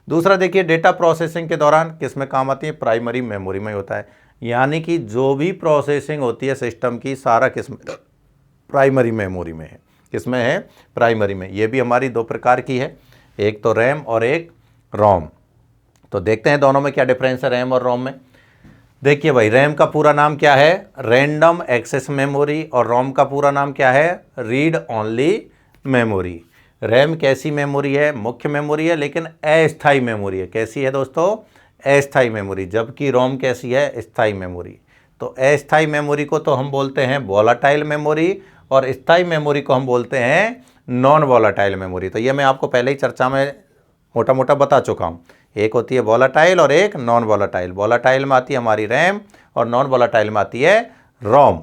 Speaker 1: दूसरा देखिए, डेटा प्रोसेसिंग के दौरान किस में काम आती है, प्राइमरी मेमोरी में होता है। यानी कि जो भी प्रोसेसिंग होती है सिस्टम की, सारा किस में, प्राइमरी मेमोरी में है। किसमें है, प्राइमरी में। ये भी हमारी दो प्रकार की है, एक तो रैम और एक रोम। तो देखते हैं दोनों में क्या डिफरेंस है रैम और रोम में। देखिए भाई, रैम का पूरा नाम क्या है, रैंडम एक्सेस मेमोरी, और रोम का पूरा नाम क्या है, रीड ओनली मेमोरी। रैम कैसी मेमोरी है, मुख्य मेमोरी है, लेकिन अस्थायी मेमोरी है। कैसी है दोस्तों, अस्थायी मेमोरी। जबकि रोम कैसी है, स्थायी मेमोरी। तो अस्थायी मेमोरी को तो हम बोलते हैं वोलाटाइल मेमोरी, और स्थायी मेमोरी को हम बोलते हैं नॉन वोलाटाइल मेमोरी। तो ये मैं आपको पहले ही चर्चा में मोटा मोटा बता चुका हूँ। एक होती है वोलाटाइल और एक नॉन वोलाटाइल। वोलाटाइल में आती है हमारी रैम और नॉन वोलाटाइल में आती है रोम।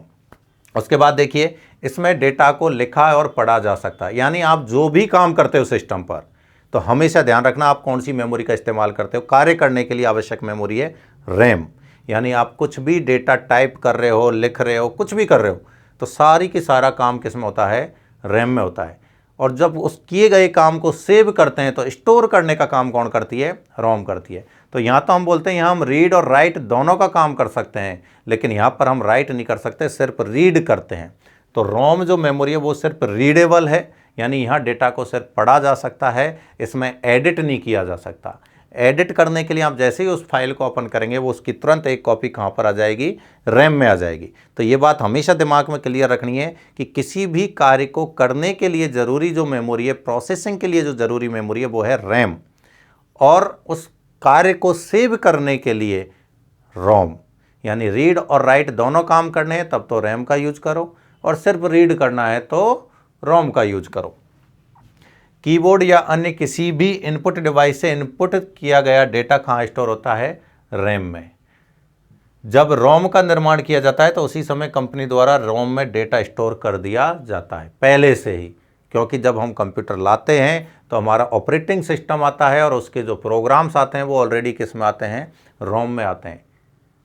Speaker 1: उसके बाद देखिए, इसमें डेटा को लिखा और पढ़ा जा सकता है। यानी आप जो भी काम करते हो सिस्टम पर, तो हमेशा ध्यान रखना आप कौन सी मेमोरी का इस्तेमाल करते हो। कार्य करने के लिए आवश्यक मेमोरी है रैम। यानी आप कुछ भी डेटा टाइप कर रहे हो, लिख रहे हो, कुछ भी कर रहे हो, तो सारी की सारा काम किस में होता है, रैम में होता है। और जब उस किए गए काम को सेव करते हैं तो स्टोर करने का काम कौन करती है, रोम करती है। तो यहाँ तो हम बोलते हैं यहाँ हम रीड और राइट दोनों का काम कर सकते हैं, लेकिन यहाँ पर हम राइट नहीं कर सकते, सिर्फ रीड करते हैं। तो रोम जो मेमोरी है वो सिर्फ रीडेबल है, यानी यहाँ डेटा को सिर्फ पढ़ा जा सकता है, इसमें एडिट नहीं किया जा सकता। एडिट करने के लिए आप जैसे ही उस फाइल को ओपन करेंगे, वो उसकी तुरंत एक कॉपी कहाँ पर आ जाएगी, रैम में आ जाएगी। तो ये बात हमेशा दिमाग में क्लियर रखनी है कि किसी भी कार्य को करने के लिए ज़रूरी जो मेमोरी है, प्रोसेसिंग के लिए जो ज़रूरी मेमोरी है, वो है रैम, और उस कार्य को सेव करने के लिए रोम। यानी रीड और राइट दोनों काम करने हैं तब तो रैम का यूज करो, और सिर्फ रीड करना है तो रोम का यूज करो। कीबोर्ड या अन्य किसी भी इनपुट डिवाइस से इनपुट किया गया डेटा कहाँ स्टोर होता है, रैम में। जब रोम का निर्माण किया जाता है तो उसी समय कंपनी द्वारा रोम में डेटा स्टोर कर दिया जाता है पहले से ही, क्योंकि जब हम कंप्यूटर लाते हैं तो हमारा ऑपरेटिंग सिस्टम आता है और उसके जो प्रोग्राम्स आते हैं वो ऑलरेडी किस में आते हैं, रोम में आते हैं।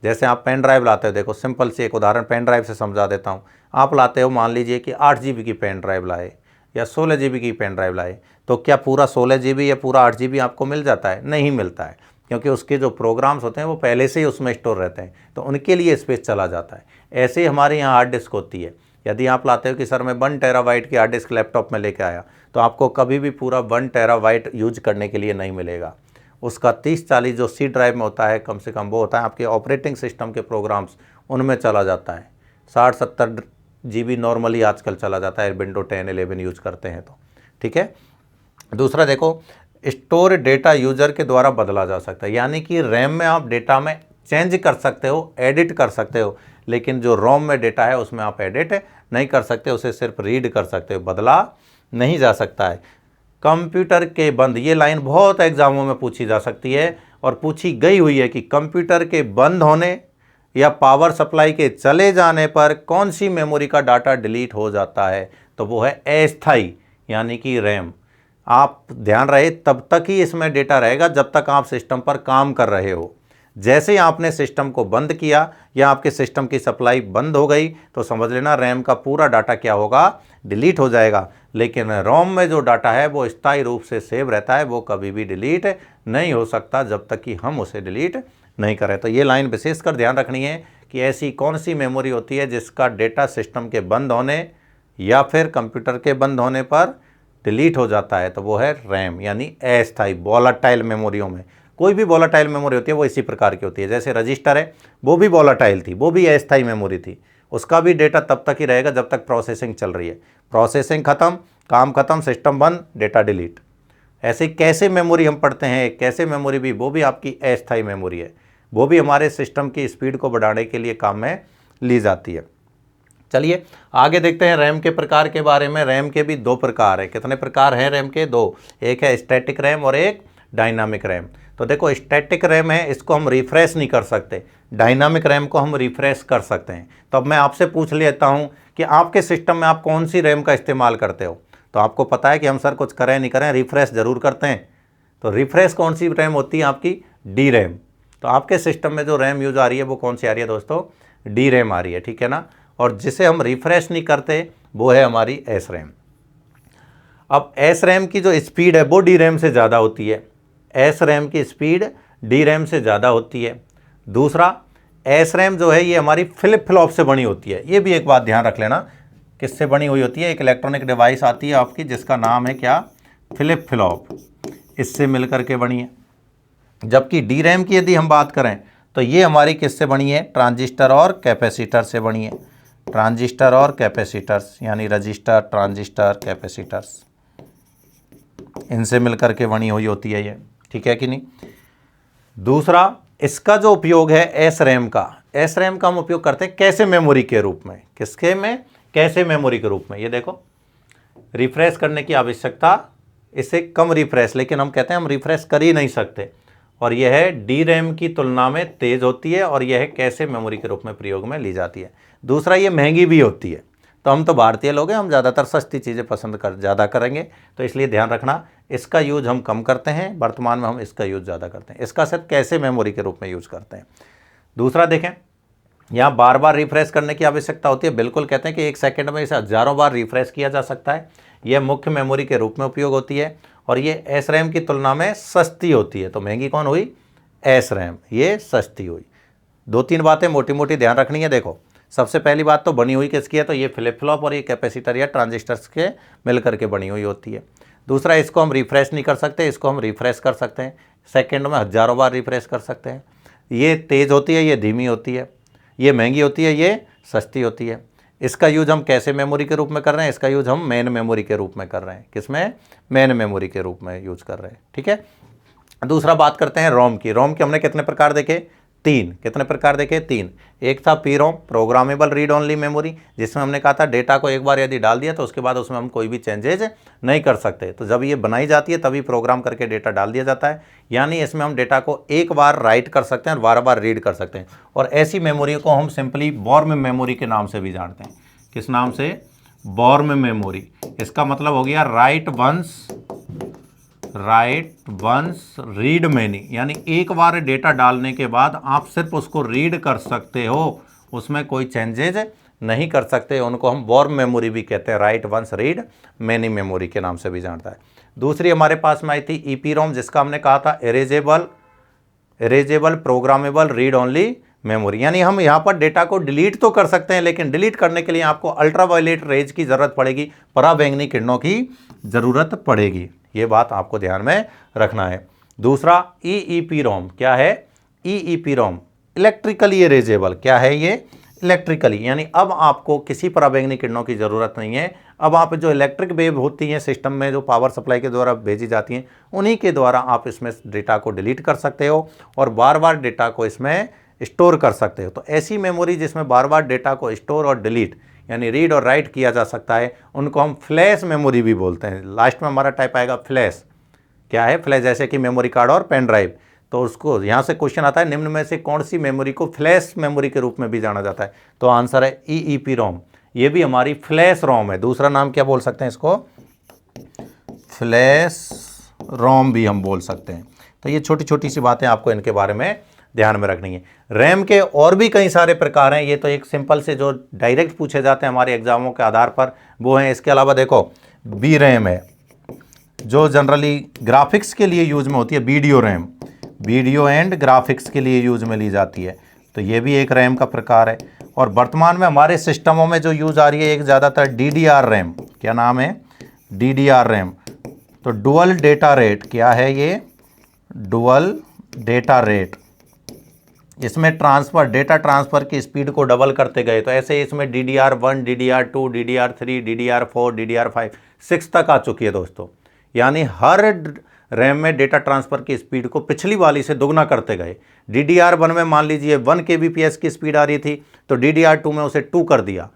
Speaker 1: जैसे आप पेन ड्राइव लाते हो, देखो सिंपल सी एक उदाहरण पेन ड्राइव से समझा देता हूँ। आप लाते हो, मान लीजिए कि 8 GB की पेन ड्राइव लाए या 16 GB की पेन ड्राइव लाए, तो क्या पूरा 16 GB या पूरा 8 GB आपको मिल जाता है? नहीं मिलता है, क्योंकि उसके जो प्रोग्राम्स होते हैं वो पहले से ही उसमें स्टोर रहते हैं, तो उनके लिए स्पेस चला जाता है। ऐसे ही हमारे यहाँ हार्ड डिस्क होती है। यदि आप लाते हो कि सर मैं 1 TB की हार्ड डिस्क लैपटॉप में लेके आया, तो आपको कभी भी पूरा 1 TB यूज करने के लिए नहीं मिलेगा। उसका 30-40 जो सी ड्राइव में होता है, कम से कम वो होता है आपके ऑपरेटिंग सिस्टम के प्रोग्राम्स, उनमें चला जाता है। 60-70 GB नॉर्मली आजकल चला जाता है, विंडो 10, 11 यूज करते हैं तो, ठीक है। दूसरा देखो, स्टोर डेटा यूजर के द्वारा बदला जा सकता है। यानी कि रैम में आप डेटा में चेंज कर सकते हो, एडिट कर सकते हो, लेकिन जो रोम में डेटा है उसमें आप एडिट नहीं कर सकते, उसे सिर्फ रीड कर सकते हो, बदला नहीं जा सकता है। कंप्यूटर के बंद, ये लाइन बहुत एग्जामों में पूछी जा सकती है और पूछी गई हुई है कि कंप्यूटर के बंद होने या पावर सप्लाई के चले जाने पर कौन सी मेमोरी का डाटा डिलीट हो जाता है? तो वो है अस्थायी यानी कि रैम। आप ध्यान रहे तब तक ही इसमें डेटा रहेगा जब तक आप सिस्टम पर काम कर रहे हो। जैसे ही आपने सिस्टम को बंद किया या आपके सिस्टम की सप्लाई बंद हो गई तो समझ लेना रैम का पूरा डाटा क्या होगा? डिलीट हो जाएगा। लेकिन रोम में जो डाटा है वो स्थायी रूप से सेव रहता है, वो कभी भी डिलीट नहीं हो सकता जब तक कि हम उसे डिलीट नहीं करें। तो ये लाइन विशेषकर ध्यान रखनी है कि ऐसी कौन सी मेमोरी होती है जिसका डेटा सिस्टम के बंद होने या फिर कंप्यूटर के बंद होने पर डिलीट हो जाता है। तो वो है रैम यानी अस्थायी वॉलेटाइल मेमोरियों में। कोई भी वॉलेटाइल मेमोरी होती है वो इसी प्रकार की होती है। जैसे रजिस्टर है वो भी वॉलेटाइल थी, वो भी अस्थायी मेमोरी थी, उसका भी डेटा तब तक ही रहेगा जब तक प्रोसेसिंग चल रही है। प्रोसेसिंग खत्म, काम खत्म, सिस्टम बंद, डेटा डिलीट। ऐसे कैसे मेमोरी हम पढ़ते हैं, कैसे मेमोरी भी, वो भी आपकी अस्थायी मेमोरी है, वो भी हमारे सिस्टम की स्पीड को बढ़ाने के लिए काम में ली जाती है। चलिए आगे देखते हैं रैम के प्रकार के बारे में। रैम के भी दो प्रकार है। कितने प्रकार हैं रैम के? दो। एक है स्टैटिक रैम और एक डायनामिक रैम। तो देखो स्टैटिक रैम है, इसको हम रिफ्रेश नहीं कर सकते। डायनामिक रैम को हम रिफ्रेश कर सकते हैं। तो अब मैं आपसे पूछ लेता हूं कि आपके सिस्टम में आप कौन सी रैम का इस्तेमाल करते हो? तो आपको पता है कि हम सर कुछ करें नहीं करें रिफ्रेश ज़रूर करते हैं। तो रिफ्रेश कौन सी रैम होती है? आपकी डी रैम। तो आपके सिस्टम में जो रैम यूज आ रही है वो कौन सी आ रही है दोस्तों? डी रैम आ रही है, ठीक है ना। और जिसे हम रिफ्रेश नहीं करते वो है हमारी एस रैम। अब एस रैम की जो स्पीड है वो डी रैम से ज़्यादा होती है। एस रैम की स्पीड डी रैम से ज़्यादा होती है। दूसरा, एस रैम जो है ये हमारी फ्लिप फ्लॉप से बनी होती है। ये भी एक बात ध्यान रख लेना, किससे बनी हुई होती है? एक इलेक्ट्रॉनिक डिवाइस आती है आपकी जिसका नाम है क्या? Flip flop. इससे मिलकर के बनी है। जबकि डी रैम की यदि हम बात करें तो ये हमारी किससे बनी है? ट्रांजिस्टर और कैपेसिटर से बनी है। ट्रांजिस्टर और कैपेसिटर्स यानी रजिस्टर, ट्रांजिस्टर, कैपेसिटर्स, इनसे मिलकर के बनी हुई होती है ये, ठीक है कि नहीं। दूसरा, इसका जो उपयोग है एस रैम का, एस रैम का हम उपयोग करते हैं कैसे मेमोरी के रूप में। किसके में? कैसे मेमोरी के रूप में। ये देखो रिफ्रेश करने की आवश्यकता, इससे कम रिफ्रेश, लेकिन हम कहते हैं हम रिफ्रेश कर ही नहीं सकते। और यह है डी रैम की तुलना में तेज़ होती है और यह है कैसे मेमोरी के रूप में प्रयोग में ली जाती है। दूसरा, ये महंगी भी होती है। तो हम तो भारतीय लोग हैं, हम ज़्यादातर सस्ती चीज़ें पसंद ज़्यादा करेंगे, तो इसलिए ध्यान रखना इसका यूज़ हम कम करते हैं। वर्तमान में हम इसका यूज़ ज़्यादा करते हैं। इसका सिर्फ कैसे मेमोरी के रूप में यूज़ करते हैं। दूसरा देखें, यहाँ बार बार रिफ्रेश करने की आवश्यकता होती है। बिल्कुल कहते हैं कि एक सेकंड में इसे हज़ारों बार रिफ्रेश किया जा सकता है। यह मुख्य मेमोरी के रूप में उपयोग होती है और ये एस रैम की तुलना में सस्ती होती है। तो महंगी कौन हुई? एस रैम, ये सस्ती हुई। दो तीन बातें मोटी मोटी ध्यान रखनी है। देखो सबसे पहली बात तो बनी हुई किसकी है? तो ये फ्लिप फ्लॉप और ये कैपेसिटर या ट्रांजिस्टर्स के मिलकर के बनी हुई होती है। दूसरा, इसको हम रिफ्रेश नहीं कर सकते, इसको हम रिफ्रेश कर सकते हैं। सेकंड में हज़ारों बार रिफ्रेश कर सकते हैं। ये तेज़ होती है, ये धीमी होती है। ये महंगी होती है, ये सस्ती होती है। इसका यूज़ हम कैसे मेमोरी के रूप में कर रहे हैं? इसका यूज़ हम मेन मेमोरी के रूप में कर रहे हैं। किसमें? मेन मेमोरी के रूप में यूज़ कर रहे हैं, ठीक है। दूसरा बात करते हैं रोम की। रोम के हमने कितने प्रकार देखे? तीन। कितने प्रकार देखे? तीन। एक था P ROM, programmable read only memory, जिसमें हमने कहा था डेटा को एक बार यदि डाल दिया तो उसके बाद उसमें हम कोई भी चेंजेज नहीं कर सकते। तो जब ये बनाई जाती है तभी प्रोग्राम करके डेटा डाल दिया जाता है। यानी इसमें हम डेटा को एक बार राइट कर सकते हैं और बार बार रीड कर सकते हैं। और ऐसी मेमोरी को हम सिंपली वॉर्म मेमोरी के नाम से भी जानते हैं। किस नाम से? Warm memory. इसका मतलब हो गया राइट वंस रीड मैनी, यानी एक बार डेटा डालने के बाद आप सिर्फ उसको रीड कर सकते हो, उसमें कोई चेंजेज नहीं कर सकते। उनको हम वॉर्म मेमोरी भी कहते हैं। Write once read many memory के नाम से भी जानता है। दूसरी हमारे पास में आई थी ईपी रोम, जिसका हमने कहा था erasable programmable read only memory. यानी हम यहाँ पर डेटा को डिलीट तो कर सकते हैं, लेकिन डिलीट करने के लिए आपको अल्ट्रावायलेट रेज की ज़रूरत पड़ेगी, पराबैंगनी किरणों की ज़रूरत पड़ेगी। ये बात आपको ध्यान में रखना है। दूसरा ईईपी रोम क्या है? ईईपी रोम इलेक्ट्रिकली इरेजेबल। क्या है ये? इलेक्ट्रिकली, यानी अब आपको किसी पराबैंगनी किरणों की ज़रूरत नहीं है। अब आप जो इलेक्ट्रिक वेव होती हैं सिस्टम में, जो पावर सप्लाई के द्वारा भेजी जाती हैं, उन्हीं के द्वारा आप इसमें डेटा को डिलीट कर सकते हो और बार बार डेटा को इसमें स्टोर कर सकते हो। तो ऐसी मेमोरी जिसमें बार बार डेटा को स्टोर और डिलीट यानी रीड और राइट किया जा सकता है, उनको हम फ्लैश मेमोरी भी बोलते हैं। लास्ट में हमारा टाइप आएगा फ्लैश। क्या है फ्लैश? जैसे कि मेमोरी कार्ड और पेन ड्राइव। तो उसको यहाँ से क्वेश्चन आता है निम्न में से कौन सी मेमोरी को फ्लैश मेमोरी के रूप में भी जाना जाता है, तो आंसर है EEPROM। ये भी हमारी फ्लैश रोम है, दूसरा नाम क्या बोल सकते हैं इसको, फ्लैश रोम भी हम बोल सकते हैं। तो ये छोटी छोटी सी बातें आपको इनके बारे में ध्यान में रखनी है। रैम के और भी कई सारे प्रकार हैं, ये तो एक सिंपल से जो डायरेक्ट पूछे जाते हैं हमारे एग्जामों के आधार पर वो हैं। इसके अलावा देखो बी रैम है जो जनरली ग्राफिक्स के लिए यूज में होती है, video RAM video and graphics के लिए यूज में ली जाती है, तो ये भी एक रैम का प्रकार है। और वर्तमान में हमारे सिस्टमों में जो यूज आ रही है एक ज़्यादातर DDR रैम, क्या नाम है, DDR रैम। तो डुअल डेटा रेट, क्या है ये, डुअल डेटा रेट। इसमें डेटा ट्रांसफ़र की स्पीड को डबल करते गए, तो ऐसे इसमें DDR1 DDR2 DDR3 DDR4 DDR5 6 तक आ चुकी है दोस्तों। यानी हर रैम में डेटा ट्रांसफ़र की स्पीड को पिछली वाली से दुगना करते गए। DDR1 में मान लीजिए 1 kbps की स्पीड आ रही थी, तो DDR2 में उसे 2 कर दिया,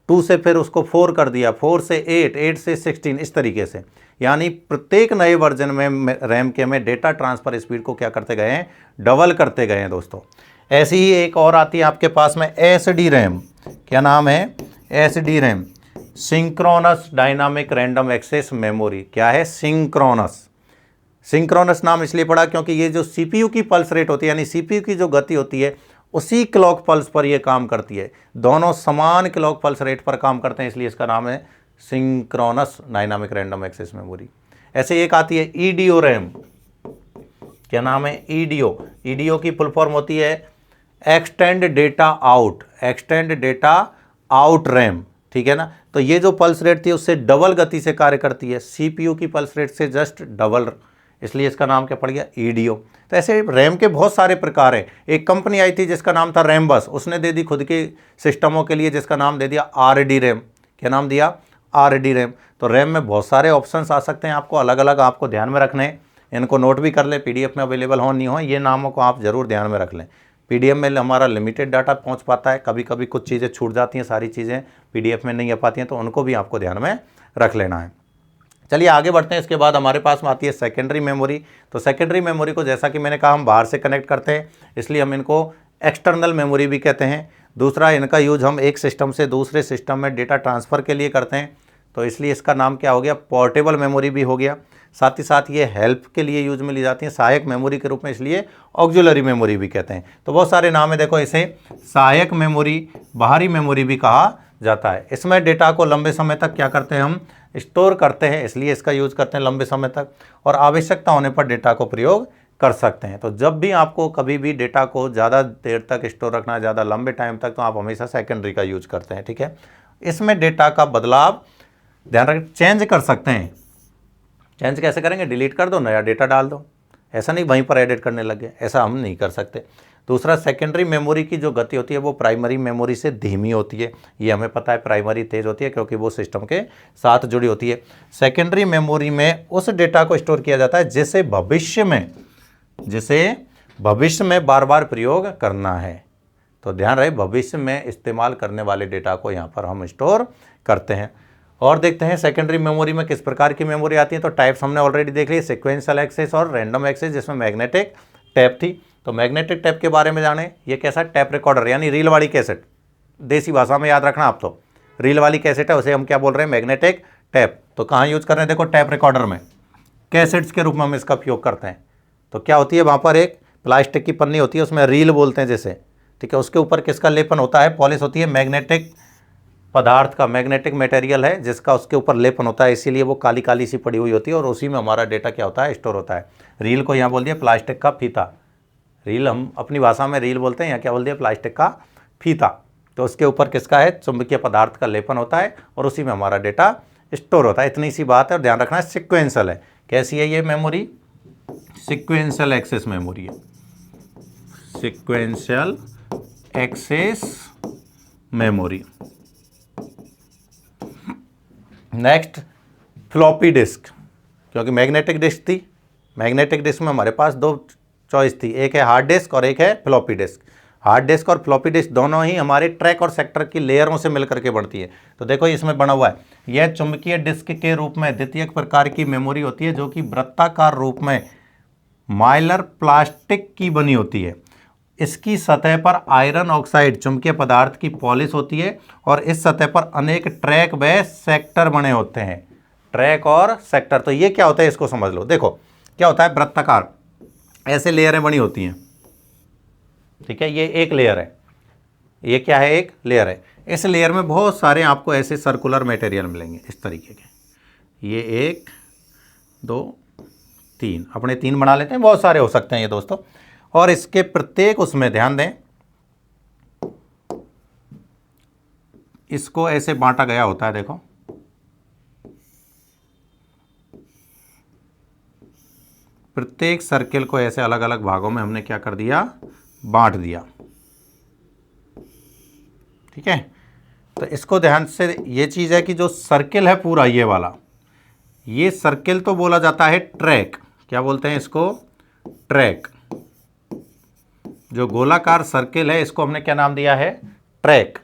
Speaker 1: 2 से फिर उसको 4 कर दिया, 4 से 8, 8 से 16, इस तरीके से। यानी प्रत्येक नए वर्जन में रैम के में डेटा ट्रांसफ़र स्पीड को क्या करते गए हैं, डबल करते गए हैं दोस्तों। ऐसी ही एक और आती है आपके पास में SD रैम, क्या नाम है, SD RAM, synchronous dynamic random access memory. क्या है, सिंक्रोनस। सिंक्रोनस नाम इसलिए पड़ा क्योंकि ये जो CPU की पल्स रेट होती है, यानी CPU की जो गति होती है उसी क्लॉक पल्स पर ये काम करती है, दोनों समान क्लॉक पल्स रेट पर काम करते हैं, इसलिए इसका नाम है synchronous dynamic random access memory. ऐसे एक आती है EDO रैम, क्या नाम है, EDO। EDO की फुल फॉर्म होती है extend data out, extend data out RAM, ठीक है ना। तो ये जो पल्स रेट थी उससे डबल गति से कार्य करती है, CPU की पल्स रेट से जस्ट डबल, इसलिए इसका नाम क्या पड़ गया, EDO। तो ऐसे रैम के बहुत सारे प्रकार हैं। एक कंपनी आई थी जिसका नाम था रैमबस, उसने दे दी खुद के सिस्टमों के लिए जिसका नाम दे दिया RD रैम। क्या नाम दिया, RD रैम। तो रैम में बहुत सारे ऑप्शंस आ सकते हैं, आपको अलग अलग आपको ध्यान में रखने हैं, इनको नोट भी कर लें, PDF में अवेलेबल हो नहीं हो, ये नामों को आप ज़रूर ध्यान में रख लें। PDF में हमारा लिमिटेड डाटा पहुंच पाता है, कभी कभी कुछ चीज़ें छूट जाती हैं, सारी चीज़ें PDF में नहीं आ पाती हैं, तो उनको भी आपको ध्यान में रख लेना है। चलिए आगे बढ़ते हैं। इसके बाद हमारे पास में आती है सेकेंडरी मेमोरी। तो सेकेंडरी मेमोरी को जैसा कि मैंने कहा हम बाहर से कनेक्ट करते हैं, इसलिए हम इनको एक्सटर्नल मेमोरी भी कहते हैं। दूसरा, इनका यूज हम एक सिस्टम से दूसरे सिस्टम में डेटा ट्रांसफ़र के लिए करते हैं, तो इसलिए इसका नाम क्या हो गया, पोर्टेबल मेमोरी भी हो गया। साथ ही साथ ये हेल्प के लिए यूज में ली जाती है, सहायक मेमोरी के रूप में, इसलिए ऑक्सिलरी मेमोरी भी कहते हैं। तो बहुत सारे नाम है, देखो इसे सहायक मेमोरी, बाहरी मेमोरी भी कहा जाता है। इसमें डेटा को लंबे समय तक क्या करते हैं, हम स्टोर करते हैं, इसलिए इसका यूज करते हैं लंबे समय तक, और आवश्यकता होने पर डेटा को प्रयोग कर सकते हैं। तो जब भी आपको कभी भी डेटा को ज़्यादा देर तक स्टोर रखना है, ज़्यादा लंबे टाइम तक, तो आप हमेशा सेकेंडरी का यूज करते हैं, ठीक है। इसमें डेटा का बदलाव ध्यान रखें, चेंज कर सकते हैं। चेंज कैसे करेंगे, डिलीट कर दो, नया डेटा डाल दो, ऐसा नहीं वहीं पर एडिट करने लगे, ऐसा हम नहीं कर सकते। दूसरा, सेकेंडरी मेमोरी की जो गति होती है वो प्राइमरी मेमोरी से धीमी होती है, ये हमें पता है। प्राइमरी तेज होती है क्योंकि वो सिस्टम के साथ जुड़ी होती है। सेकेंडरी मेमोरी में उस डेटा को स्टोर किया जाता है जिसे भविष्य में बार बार प्रयोग करना है। तो ध्यान रहे, भविष्य में इस्तेमाल करने वाले डेटा को यहाँ पर हम स्टोर करते हैं। और देखते हैं सेकेंडरी मेमोरी में किस प्रकार की मेमोरी आती है। तो टाइप्स हमने ऑलरेडी देख ली, सिक्वेंशियल एक्सेस और रैंडम एक्सेस, जिसमें मैग्नेटिक टैप थी। तो मैग्नेटिक टैप के बारे में जाने, ये कैसा टैप रिकॉर्डर, यानी रील वाली कैसेट, देसी भाषा में याद रखना आप, तो रील वाली कैसेट है उसे हम क्या बोल रहे हैं, मैग्नेटिक टैप। तो कहाँ यूज कर रहे हैं, देखो टैप रिकॉर्डर में, कैसेट्स के रूप में हम इसका उपयोग करते हैं। तो क्या होती है, वहाँ पर एक प्लास्टिक की पन्नी होती है, उसमें रील बोलते हैं जैसे, ठीक है। उसके ऊपर किसका लेपन होता है, पॉलिश होती है, मैग्नेटिक पदार्थ का, मैग्नेटिक मटेरियल है जिसका उसके ऊपर लेपन होता है, इसीलिए वो काली काली सी पड़ी हुई होती है, और उसी में हमारा डेटा क्या होता है, स्टोर होता है। रील को यहाँ बोल दिया प्लास्टिक का फीता, रील हम अपनी भाषा में रील बोलते हैं, यहाँ क्या बोल दिया, प्लास्टिक का फीता। तो उसके ऊपर किसका है, चुंबकीय पदार्थ का लेपन होता है, और उसी में हमारा डेटा स्टोर होता है। इतनी सी बात है, और ध्यान रखना है सिक्वेंशियल है। कैसी है ये मेमोरी, सिक्वेंशियल एक्सेस मेमोरी है, sequential access memory. Next, floppy disk, क्योंकि मैग्नेटिक डिस्क थी, मैग्नेटिक डिस्क में हमारे पास दो चॉइस थी, एक है हार्ड डिस्क और एक है फ्लॉपी डिस्क। हार्ड डिस्क और फ्लॉपी डिस्क दोनों ही हमारे ट्रैक और सेक्टर की लेयरों से मिलकर के बनती है। तो देखो इसमें बना हुआ है, यह चुंबकीय डिस्क के रूप में द्वितीयक प्रकार की मेमोरी होती है, जो कि वृत्ताकार रूप में माइलर प्लास्टिक की बनी होती है। इसकी सतह पर आयरन ऑक्साइड चुंबकीय पदार्थ की पॉलिश होती है और इस सतह पर अनेक ट्रैक व सेक्टर बने होते हैं। ट्रैक और सेक्टर, तो ये क्या होता है इसको समझ लो। देखो क्या होता है, वृत्ताकार ऐसे लेयरें बनी होती हैं, ठीक है, ये एक लेयर है, ये क्या है, एक लेयर है। इस लेयर में बहुत सारे आपको ऐसे सर्कुलर मटेरियल मिलेंगे इस तरीके के, ये 1 2 3, अपने 3 बना लेते हैं, बहुत सारे हो सकते हैं ये दोस्तों। और इसके प्रत्येक उसमें ध्यान दें, इसको ऐसे बांटा गया होता है। देखो प्रत्येक सर्किल को ऐसे अलग अलग भागों में हमने क्या कर दिया, बांट दिया, ठीक है। तो इसको ध्यान से, ये चीज़ है कि जो सर्किल है पूरा ये वाला, ये सर्किल तो बोला जाता है ट्रैक, क्या बोलते हैं इसको, ट्रैक। जो गोलाकार सर्किल है इसको हमने क्या नाम दिया है, ट्रैक।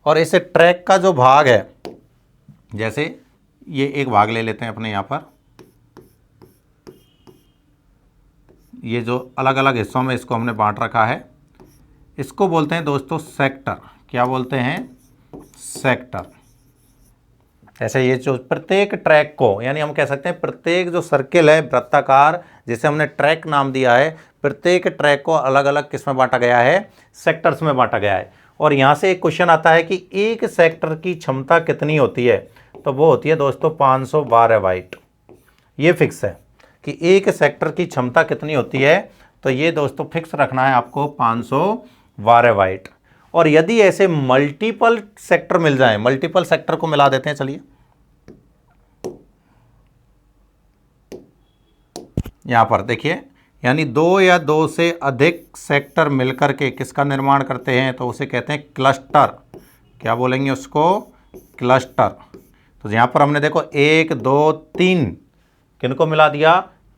Speaker 1: और इस ट्रैक का जो भाग है, जैसे ये एक भाग ले लेते हैं अपने यहाँ पर, ये जो अलग अलग हिस्सों में इसको हमने बांट रखा है, इसको बोलते हैं दोस्तों सेक्टर। क्या बोलते हैं, सेक्टर। ऐसे ये जो प्रत्येक ट्रैक को, यानी हम कह सकते हैं प्रत्येक जो सर्किल है वृत्ताकार जिसे हमने ट्रैक नाम दिया है, प्रत्येक ट्रैक को अलग अलग किस में बांटा गया है, सेक्टर्स में बांटा गया है। और यहाँ से एक क्वेश्चन आता है कि एक सेक्टर की क्षमता कितनी होती है, तो वो होती है दोस्तों 512 वाट। ये फिक्स है कि एक सेक्टर की क्षमता कितनी होती है, तो ये दोस्तों फिक्स रखना है आपको 512 वाट। और यदि ऐसे मल्टीपल सेक्टर मिल जाए, मल्टीपल सेक्टर को मिला देते हैं, चलिए यहां पर देखिए, यानी 2 या 2 से अधिक सेक्टर मिलकर के किसका निर्माण करते हैं, तो उसे कहते हैं क्लस्टर। क्या बोलेंगे उसको, क्लस्टर। तो यहां पर हमने देखो 1 2 3 किनको मिला दिया,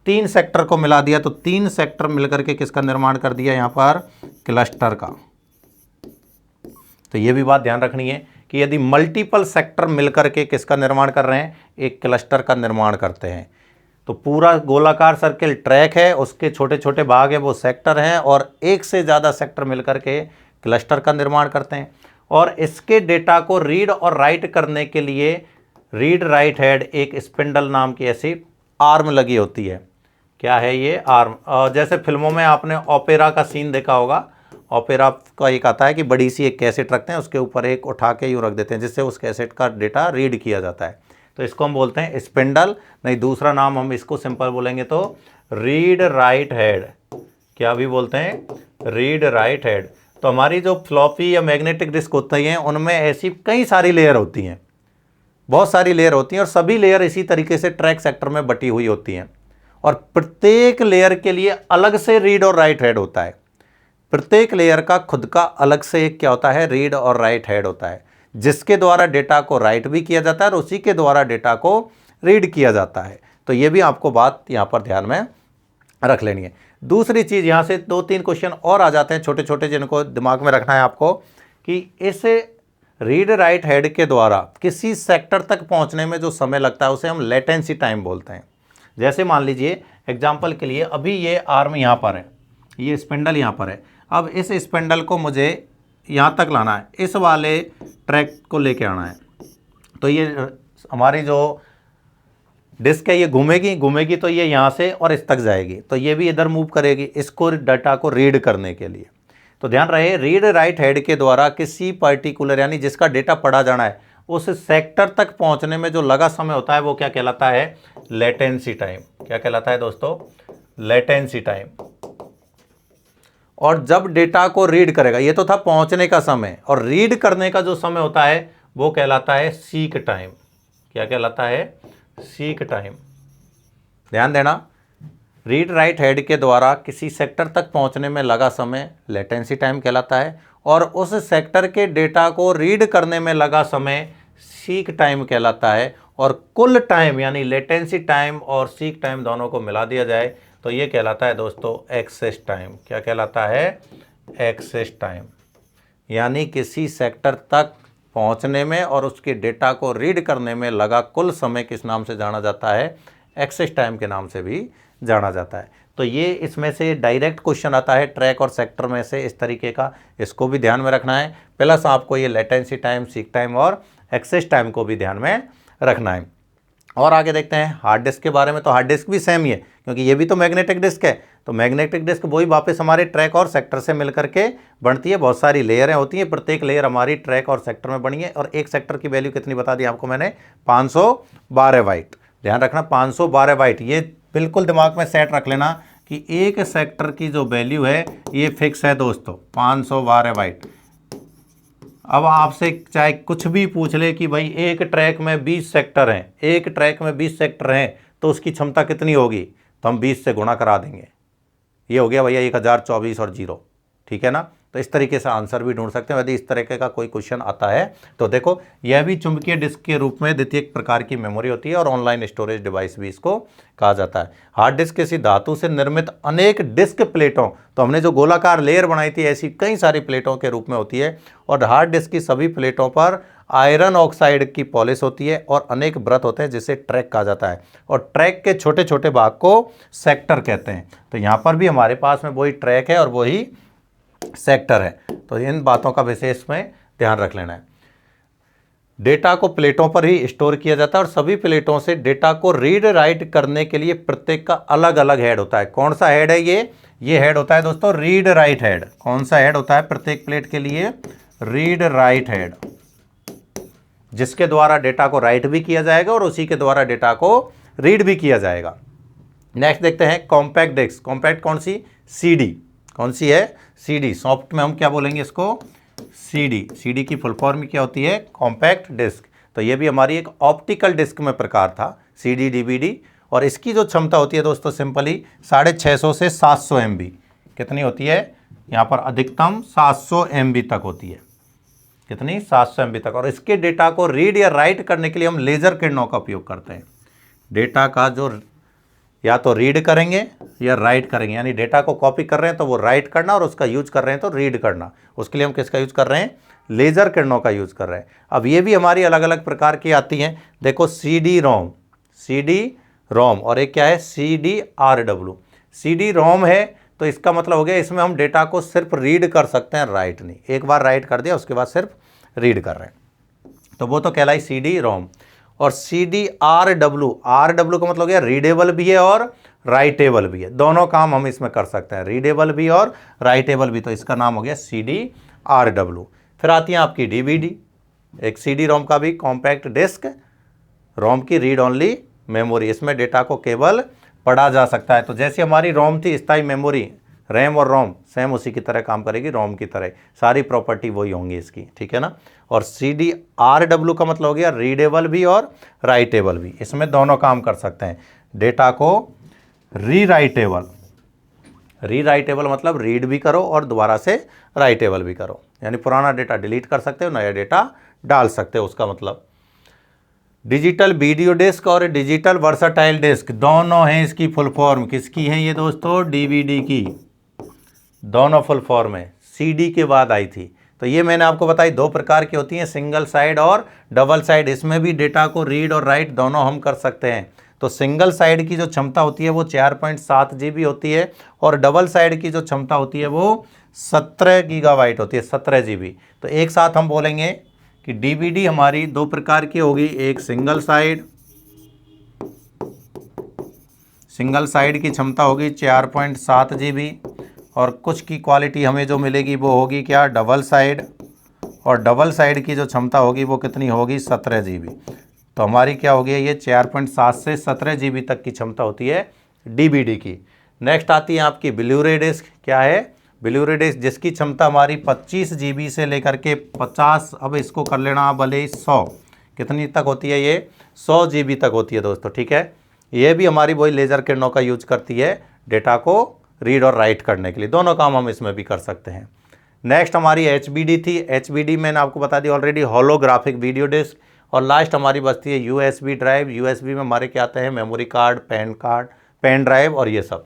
Speaker 1: 3 सेक्टर को मिला दिया, तो 3 सेक्टर मिलकर के किसका निर्माण कर दिया यहां पर, क्लस्टर का। तो ये भी बात ध्यान रखनी है कि यदि मल्टीपल सेक्टर मिलकर के किसका निर्माण कर रहे हैं, एक क्लस्टर का निर्माण करते हैं। तो पूरा गोलाकार सर्किल ट्रैक है, उसके छोटे छोटे भाग है वो सेक्टर हैं, और एक से ज़्यादा सेक्टर मिलकर के क्लस्टर का निर्माण करते हैं। और इसके डेटा को रीड और राइट करने के लिए रीड राइट हेड एक स्पिंडल नाम की ऐसी आर्म लगी होती है। क्या है ये, आर्म। जैसे फिल्मों में आपने ओपेरा का सीन देखा होगा, ओपेरा का एक आता है कि बड़ी सी एक कैसेट रखते हैं, उसके ऊपर एक उठा के यूँ रख देते हैं, जिससे उस कैसेट का डेटा रीड किया जाता है। तो इसको हम बोलते हैं स्पिंडल, नहीं दूसरा नाम हम इसको सिंपल बोलेंगे तो रीड राइट हेड। क्या भी बोलते हैं, रीड राइट हेड। तो हमारी जो फ्लॉपी या मैग्नेटिक डिस्क होती हैं उनमें ऐसी कई सारी लेयर होती हैं, बहुत सारी लेयर होती हैं, और सभी लेयर इसी तरीके से ट्रैक सेक्टर में बटी हुई होती हैं। और प्रत्येक लेयर के लिए अलग से रीड और राइट हेड होता है। प्रत्येक लेयर का खुद का अलग से एक क्या होता है, रीड और राइट हेड होता है, जिसके द्वारा डेटा को राइट भी किया जाता है और उसी के द्वारा डेटा को रीड किया जाता है। तो ये भी आपको बात यहाँ पर ध्यान में रख लेनी है। दूसरी चीज़, यहाँ से 2-3 क्वेश्चन और आ जाते हैं छोटे छोटे, जिनको दिमाग में रखना है आपको, कि इस रीड राइट हेड के द्वारा किसी सेक्टर तक पहुँचने में जो समय लगता है उसे हम लेटेंसी टाइम बोलते हैं। जैसे मान लीजिए एग्जाम्पल के लिए, अभी ये आर्म यहाँ पर है, ये स्पिंडल यहाँ पर है, अब इस स्पिंडल को मुझे यहाँ तक लाना है, इस वाले ट्रैक को लेके आना है। तो ये हमारी जो डिस्क है ये घूमेगी तो ये यहाँ से और इस तक जाएगी, तो ये भी इधर मूव करेगी इसको डाटा को रीड करने के लिए। तो ध्यान रहे, रीड राइट हेड के द्वारा किसी पर्टिकुलर, यानी जिसका डेटा पढ़ा जाना है, उस सेक्टर तक पहुँचने में जो लगा समय होता है वो क्या कहलाता है, लेटेंसी टाइम। क्या कहलाता है दोस्तों, लेटेंसी टाइम। और जब डेटा को रीड करेगा, ये तो था पहुंचने का समय, और रीड करने का जो समय होता है वो कहलाता है सीक टाइम। क्या कहलाता है, सीक टाइम। ध्यान देना, रीड राइट हेड के द्वारा किसी सेक्टर तक पहुंचने में लगा समय लेटेंसी टाइम कहलाता है, और उस सेक्टर के डेटा को रीड करने में लगा समय सीक टाइम कहलाता है। और कुल टाइम, यानी लेटेंसी टाइम और सीक टाइम दोनों को मिला दिया जाए तो ये कहलाता है दोस्तों एक्सेस टाइम। क्या कहलाता है, एक्सेस टाइम। यानी किसी सेक्टर तक पहुंचने में और उसके डेटा को रीड करने में लगा कुल समय किस नाम से जाना जाता है, एक्सेस टाइम के नाम से भी जाना जाता है। तो ये इसमें से डायरेक्ट क्वेश्चन आता है ट्रैक और सेक्टर में से इस तरीके का, इसको भी ध्यान में रखना है। प्लस आपको ये लेटेंसी टाइम, सीक टाइम और एक्सेस टाइम को भी ध्यान में रखना है। और आगे देखते हैं हार्ड डिस्क के बारे में। तो हार्ड डिस्क भी सेम ही है, क्योंकि ये भी तो मैग्नेटिक डिस्क है। तो मैग्नेटिक डिस्क वही वापस हमारे ट्रैक और सेक्टर से मिल करके बनती है। बहुत सारी लेयरें होती हैं, प्रत्येक लेयर हमारी ट्रैक और सेक्टर में बनी है। और एक सेक्टर की वैल्यू कितनी बता दी आपको मैंने, 512 बाइट। ध्यान रखना 512 बाइट, ये बिल्कुल दिमाग में सेट रख लेना कि एक सेक्टर की जो वैल्यू है ये फिक्स है दोस्तों, 512 बाइट। अब आपसे चाहे कुछ भी पूछ ले कि भाई एक ट्रैक में 20 सेक्टर हैं, एक ट्रैक में 20 सेक्टर हैं तो उसकी क्षमता कितनी होगी, तो हम 20 से गुणा करा देंगे। ये हो गया भैया 1024 और 0, ठीक है ना। तो इस तरीके से आंसर भी ढूंढ सकते हैं यदि इस तरीके का कोई क्वेश्चन आता है तो। देखो यह भी चुंबकीय डिस्क के रूप में द्वितीय प्रकार की मेमोरी होती है और ऑनलाइन स्टोरेज डिवाइस भी इसको कहा जाता है। हार्ड डिस्क किसी धातु से निर्मित अनेक डिस्क प्लेटों, तो हमने जो गोलाकार लेयर बनाई थी ऐसी कई सारी प्लेटों के रूप में होती है। और हार्ड डिस्क की सभी प्लेटों पर आयरन ऑक्साइड की पॉलिश होती है और अनेक व्रत होते हैं जिसे ट्रैक कहा जाता है। और ट्रैक के छोटे छोटे भाग को सेक्टर कहते हैं। तो यहाँ पर भी हमारे पास में वही ट्रैक है और वही सेक्टर है। तो इन बातों का विशेष में ध्यान रख लेना है। डेटा को प्लेटों पर ही स्टोर किया जाता है और सभी प्लेटों से डेटा को रीड राइट करने के लिए प्रत्येक का अलग अलग हेड होता है। कौन सा हेड है ये हेड होता है दोस्तों रीड राइट हेड। कौन सा हेड होता है प्रत्येक प्लेट के लिए, रीड राइट हेड, जिसके द्वारा डेटा को राइट भी किया जाएगा और उसी के द्वारा डेटा को रीड भी किया जाएगा। नेक्स्ट देखते हैं कॉम्पैक्ट डिस्क। कॉम्पैक्ट कौन सी, सीडी। कौन सी है, सीडी। सॉफ्ट में हम क्या बोलेंगे इसको, सीडी। सीडी की फुल फॉर्म क्या होती है, कॉम्पैक्ट डिस्क। तो ये भी हमारी एक ऑप्टिकल डिस्क में प्रकार था, सीडी डीवीडी। और इसकी जो क्षमता होती है दोस्तों सिंपली 650 से 700 MB। कितनी होती है यहाँ पर, अधिकतम 700 MB तक होती है। कितनी, 700 MB तक। और इसके डेटा को रीड या राइट करने के लिए हम लेजर किरणों का उपयोग करते हैं। डेटा का जो या तो रीड करेंगे या राइट करेंगे, यानी डेटा को कॉपी कर रहे हैं तो वो राइट करना और उसका यूज कर रहे हैं तो रीड करना। उसके लिए हम किसका यूज कर रहे हैं, लेजर किरणों का यूज कर रहे हैं। अब ये भी हमारी अलग अलग प्रकार की आती हैं। देखो सीडी रोम, सीडी रोम, और एक क्या है CDRW। CD रोम है तो इसका मतलब हो गया इसमें हम डेटा को सिर्फ रीड कर सकते हैं, राइट नहीं। एक बार राइट कर दिया उसके बाद सिर्फ रीड कर रहे हैं, तो वो तो कहलाई CD रोम। और CDRW, RW का मतलब हो गया रीडेबल भी है और राइटेबल भी है। दोनों काम हम इसमें कर सकते हैं, रीडेबल भी और राइटेबल भी। तो इसका नाम हो गया CDRW। फिर आती है आपकी DVD। एक CD रोम का भी कॉम्पैक्ट डिस्क, रोम की रीड ओनली मेमोरी। इसमें डेटा को केवल पढ़ा जा सकता है। तो जैसे हमारी रोम थी स्थायी मेमोरी, रैम और रोम सेम उसी की तरह काम करेगी, रोम की तरह सारी प्रॉपर्टी वही होंगी इसकी, ठीक है ना। और CDRW का मतलब हो गया रीडेबल भी और राइटेबल भी। इसमें दोनों काम कर सकते हैं। डेटा को रीराइटेबल, रीराइटेबल मतलब रीड भी करो और दोबारा से राइटेबल भी करो, यानी पुराना डेटा डिलीट कर सकते हो, नया डेटा डाल सकते हो, उसका मतलब। डिजिटल वीडियो डिस्क और डिजिटल वर्सटाइल डिस्क दोनों हैं इसकी फुल फॉर्म। किसकी है ये दोस्तों, DVD की। दोनों फुल फॉर्म है, CD के बाद आई थी। तो ये मैंने आपको बताई दो प्रकार की होती हैं, सिंगल साइड और डबल साइड। इसमें भी डेटा को रीड और राइट दोनों हम कर सकते हैं। तो सिंगल साइड की जो क्षमता होती है वो 4.7 GB होती है और डबल साइड की जो क्षमता होती है वो 17 GB होती है, 17 GB। तो एक साथ हम बोलेंगे कि DVD हमारी दो प्रकार की होगी, एक सिंगल साइड, सिंगल साइड की क्षमता होगी 4.7 GB। और कुछ की क्वालिटी हमें जो मिलेगी वो होगी क्या, डबल साइड। और डबल साइड की जो क्षमता होगी वो कितनी होगी, 17 GB। तो हमारी क्या होगी, ये 4.7 से 17 GB तक की क्षमता होती है DVD की। नेक्स्ट आती है आपकी ब्लू-रे डिस्क। क्या है, ब्लू-रे डिस्क, जिसकी क्षमता हमारी 25 GB से लेकर के 50, अब इसको कर लेना भले 100, कितनी तक होती है ये, 100 GB तक होती है दोस्तों, ठीक है। ये भी हमारी वही लेजर किरणों का यूज करती है डेटा को रीड और राइट करने के लिए। दोनों काम हम इसमें भी कर सकते हैं। नेक्स्ट हमारी HBD थी। HBD मैंने आपको बता दी ऑलरेडी, होलोग्राफिक वीडियो डिस्क। और लास्ट हमारी बचती है USB ड्राइव। USB में हमारे क्या आते हैं, मेमोरी कार्ड, पेन ड्राइव और ये सब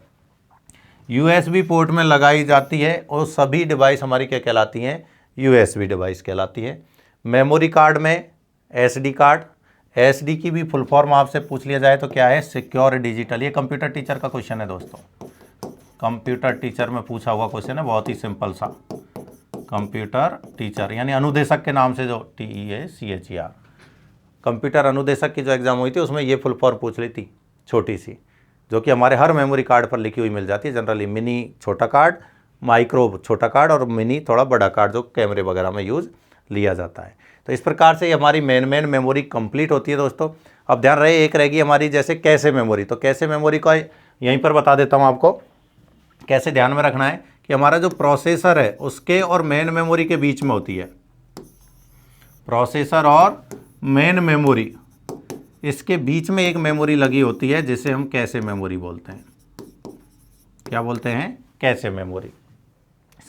Speaker 1: USB पोर्ट में लगाई जाती है। और सभी डिवाइस हमारी क्या कहलाती हैं, USB डिवाइस कहलाती है। मेमोरी कार्ड में SD कार्ड, SD की भी फुल फॉर्म आपसे पूछ लिया जाए तो क्या है, सिक्योर डिजिटल। ये कंप्यूटर टीचर का क्वेश्चन है दोस्तों, कंप्यूटर टीचर में पूछा हुआ क्वेश्चन है, बहुत ही सिंपल सा। कंप्यूटर टीचर यानी अनुदेशक के नाम से जो TEACHER, कंप्यूटर अनुदेशक की जो एग्ज़ाम हुई थी उसमें ये फुल फॉर्म पूछ ली थी, छोटी सी, जो कि हमारे हर मेमोरी कार्ड पर लिखी हुई मिल जाती है जनरली। मिनी छोटा कार्ड, माइक्रो छोटा कार्ड और मिनी थोड़ा बड़ा कार्ड जो कैमरे वगैरह में यूज़ लिया जाता है। तो इस प्रकार से हमारी मेन मेमोरी कंप्लीट होती है दोस्तों। अब ध्यान रहे, एक रहेगी हमारी जैसे कैशे मेमोरी। तो कैशे मेमोरी का यहीं पर बता देता हूँ आपको, कैसे ध्यान में रखना है कि हमारा जो प्रोसेसर है उसके और मेन मेमोरी के बीच में होती है। प्रोसेसर और मेन मेमोरी, इसके बीच में एक मेमोरी लगी होती है जिसे हम कैशे मेमोरी बोलते हैं। क्या बोलते हैं? Cache memory.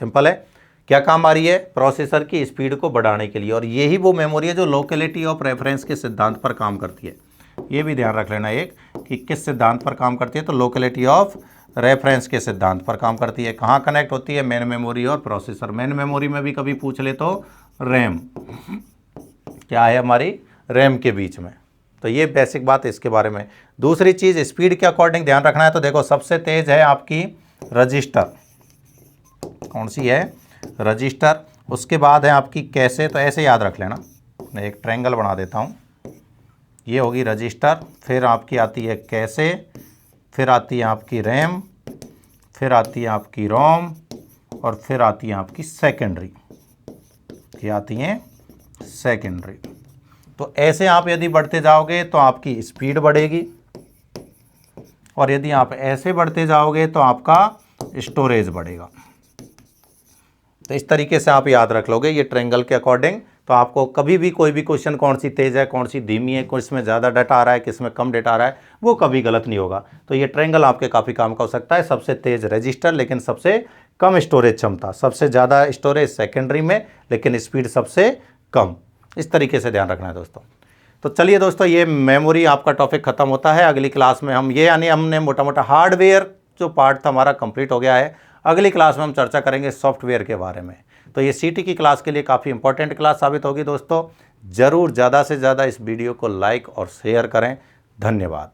Speaker 1: सिंपल है, क्या काम आ रही है? प्रोसेसर की स्पीड को बढ़ाने के लिए। और यही वो मेमोरी है जो लोकेलिटी ऑफ रेफरेंस के सिद्धांत पर काम करती है। ये भी ध्यान रख लेना एक, कि किस सिद्धांत पर काम करती है। तो लोकेलिटी ऑफ रेफरेंस के सिद्धांत पर काम करती है। कहाँ कनेक्ट होती है? मेन मेमोरी और प्रोसेसर। मेन मेमोरी में भी कभी पूछ ले तो रैम, क्या है हमारी? रैम के बीच में। तो ये बेसिक बात इसके बारे में। दूसरी चीज़, स्पीड के अकॉर्डिंग ध्यान रखना है। तो देखो, सबसे तेज है आपकी रजिस्टर। कौन सी है? रजिस्टर। उसके बाद है आपकी कैशे। तो ऐसे याद रख लेना, मैं एक ट्रायंगल बना देता हूँ। ये होगी रजिस्टर, फिर आपकी आती है कैशे, फिर आती है आपकी रैम, फिर आती है आपकी रोम, और फिर आती है आपकी सेकेंडरी। ये आती हैं सेकेंडरी। तो ऐसे आप यदि बढ़ते जाओगे तो आपकी स्पीड बढ़ेगी, और यदि आप ऐसे बढ़ते जाओगे तो आपका स्टोरेज बढ़ेगा। तो इस तरीके से आप याद रख लोगे ये ट्रायंगल के अकॉर्डिंग। तो आपको कभी भी कोई भी क्वेश्चन, कौन सी तेज़ है, कौन सी धीमी है, किस में ज़्यादा डाटा आ रहा है, किस में कम डाटा आ रहा है, वो कभी गलत नहीं होगा। तो ये ट्रायंगल आपके काफ़ी काम का हो सकता है। सबसे तेज़ रजिस्टर, लेकिन सबसे कम स्टोरेज क्षमता। सबसे ज़्यादा स्टोरेज सेकेंडरी में, लेकिन स्पीड सबसे कम। इस तरीके से ध्यान रखना है दोस्तों। तो चलिए दोस्तों, ये मेमोरी आपका टॉपिक खत्म होता है। अगली क्लास में हम ये, यानी हमने मोटा मोटा हार्डवेयर जो पार्ट था हमारा कंप्लीट हो गया है। अगली क्लास में हम चर्चा करेंगे सॉफ्टवेयर के बारे में। तो ये सीटी की क्लास के लिए काफ़ी इंपॉर्टेंट क्लास साबित होगी दोस्तों। ज़रूर ज़्यादा से ज़्यादा इस वीडियो को लाइक और शेयर करें। धन्यवाद।